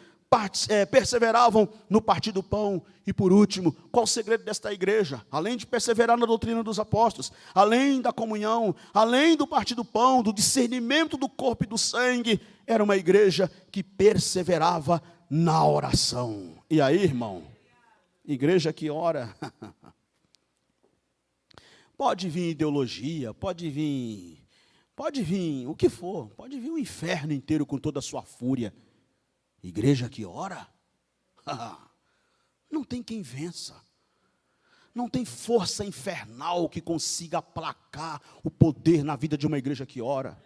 Perseveravam no partir do pão. E por último, qual o segredo desta igreja? Além de perseverar na doutrina dos apóstolos, além da comunhão, além do partir do pão, do discernimento do corpo e do sangue, era uma igreja que perseverava na oração. E aí, irmão, igreja que ora... Pode vir ideologia, pode vir o que for, pode vir o inferno inteiro com toda a sua fúria. Igreja que ora, não tem quem vença, não tem força infernal que consiga aplacar o poder na vida de uma igreja que ora.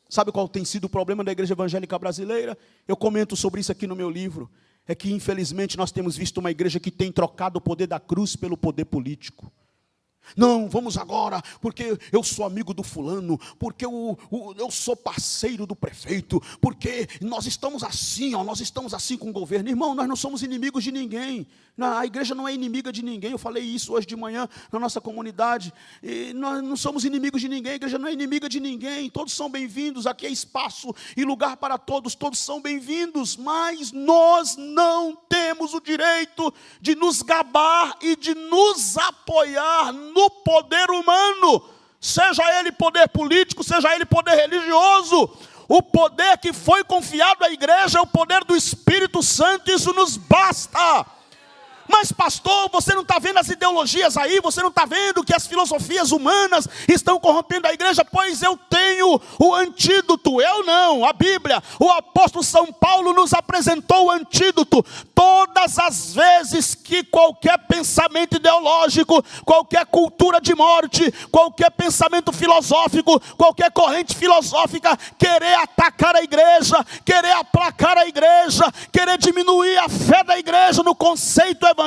Sabe qual tem sido o problema da igreja evangélica brasileira? Eu comento sobre isso aqui no meu livro. É que infelizmente nós temos visto uma igreja que tem trocado o poder da cruz pelo poder político. Não, vamos agora, porque eu sou amigo do fulano, porque eu sou parceiro do prefeito, porque nós estamos assim, nós estamos assim com o governo. Irmão, nós não somos inimigos de ninguém, a igreja não é inimiga de ninguém. Eu falei isso hoje de manhã na nossa comunidade, e nós não somos inimigos de ninguém, a igreja não é inimiga de ninguém, todos são bem-vindos, aqui é espaço e lugar para todos, todos são bem-vindos, mas nós não temos o direito de nos gabar e de nos apoiar no poder humano, seja ele poder político, seja ele poder religioso. O poder que foi confiado à igreja é o poder do Espírito Santo, isso nos basta. Mas pastor, você não está vendo as ideologias aí, você não está vendo que as filosofias humanas estão corrompendo a igreja? Pois eu tenho o antídoto. Eu não, a Bíblia, o apóstolo São Paulo nos apresentou o antídoto. Todas as vezes que qualquer pensamento ideológico, qualquer cultura de morte, qualquer pensamento filosófico, qualquer corrente filosófica querer atacar a igreja, querer aplacar a igreja, querer diminuir a fé da igreja no conceito evangélico,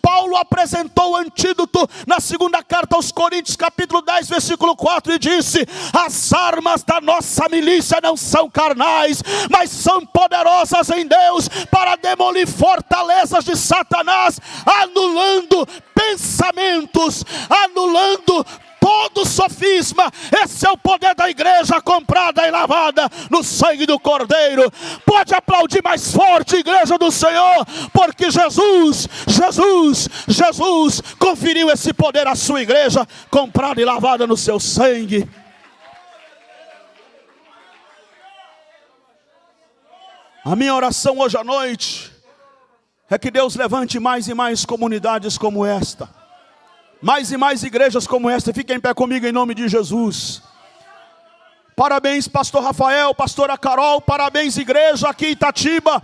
Paulo apresentou o antídoto na segunda carta aos Coríntios, capítulo 10, versículo 4, e disse: as armas da nossa milícia não são carnais, mas são poderosas em Deus para demolir fortalezas de Satanás, anulando pensamentos, anulando todo sofisma. Esse é o poder da igreja comprada e lavada no sangue do Cordeiro. Pode aplaudir mais forte, igreja do Senhor, porque Jesus conferiu esse poder à sua igreja, comprada e lavada no seu sangue. A minha oração hoje à noite é que Deus levante mais e mais comunidades como esta, mais e mais igrejas como esta. Fiquem em pé comigo em nome de Jesus. Parabéns, pastor Rafael, pastora Carol, parabéns, igreja aqui em Itatiba.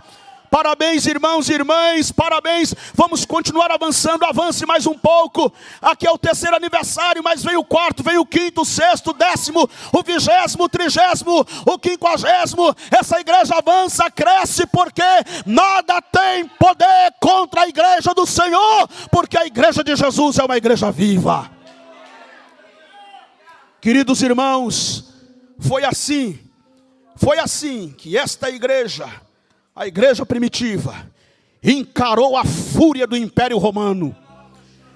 Parabéns, irmãos e irmãs, parabéns. Vamos continuar avançando, avance mais um pouco. Aqui é o 3º aniversário, mas vem o 4º, vem o 5º, o 6º, o 10º, o 20º, o 30º, o 50º. Essa igreja avança, cresce, porque nada tem poder contra a igreja do Senhor, porque a igreja de Jesus é uma igreja viva. Queridos irmãos, foi assim que esta igreja, a igreja primitiva, encarou a fúria do Império Romano.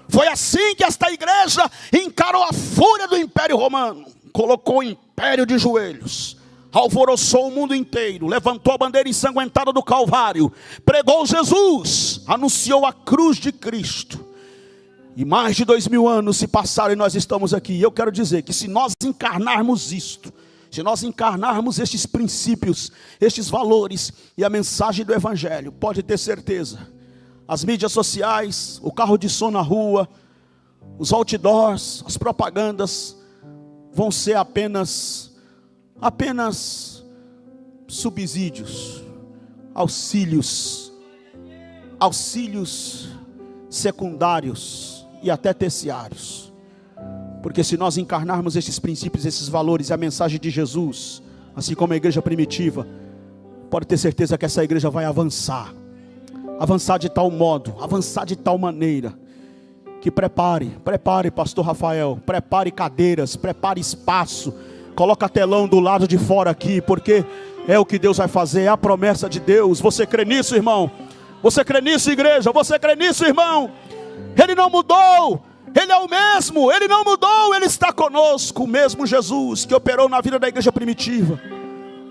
Foi assim que esta igreja encarou a fúria do Império Romano. Colocou o império de joelhos, alvoroçou o mundo inteiro, levantou a bandeira ensanguentada do Calvário, pregou Jesus, anunciou a cruz de Cristo. E mais de 2000 anos se passaram e nós estamos aqui. E eu quero dizer que se nós encarnarmos isto, se nós encarnarmos estes princípios, estes valores e a mensagem do Evangelho, pode ter certeza, as mídias sociais, o carro de som na rua, os outdoors, as propagandas, vão ser apenas subsídios, auxílios secundários e até terciários. Porque se nós encarnarmos esses princípios, esses valores e a mensagem de Jesus, assim como a igreja primitiva, pode ter certeza que essa igreja vai avançar de tal modo, avançar de tal maneira, que prepare pastor Rafael, prepare cadeiras, prepare espaço, coloca telão do lado de fora aqui, porque é o que Deus vai fazer, é a promessa de Deus. Você crê nisso, irmão? Você crê nisso, igreja? Você crê nisso, irmão? Ele não mudou. Ele é o mesmo, Ele não mudou, Ele está conosco. O mesmo Jesus que operou na vida da igreja primitiva.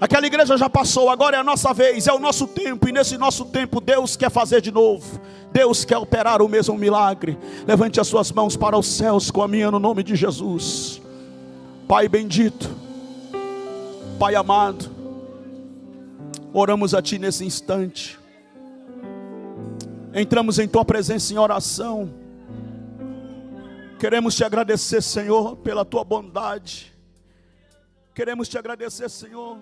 Aquela igreja já passou, agora é a nossa vez, é o nosso tempo. E nesse nosso tempo Deus quer fazer de novo. Deus quer operar o mesmo milagre. Levante as suas mãos para os céus com a minha, no nome de Jesus. Pai bendito, Pai amado, oramos a Ti nesse instante. Entramos em Tua presença em oração. Queremos Te agradecer, Senhor, pela Tua bondade. Queremos Te agradecer, Senhor,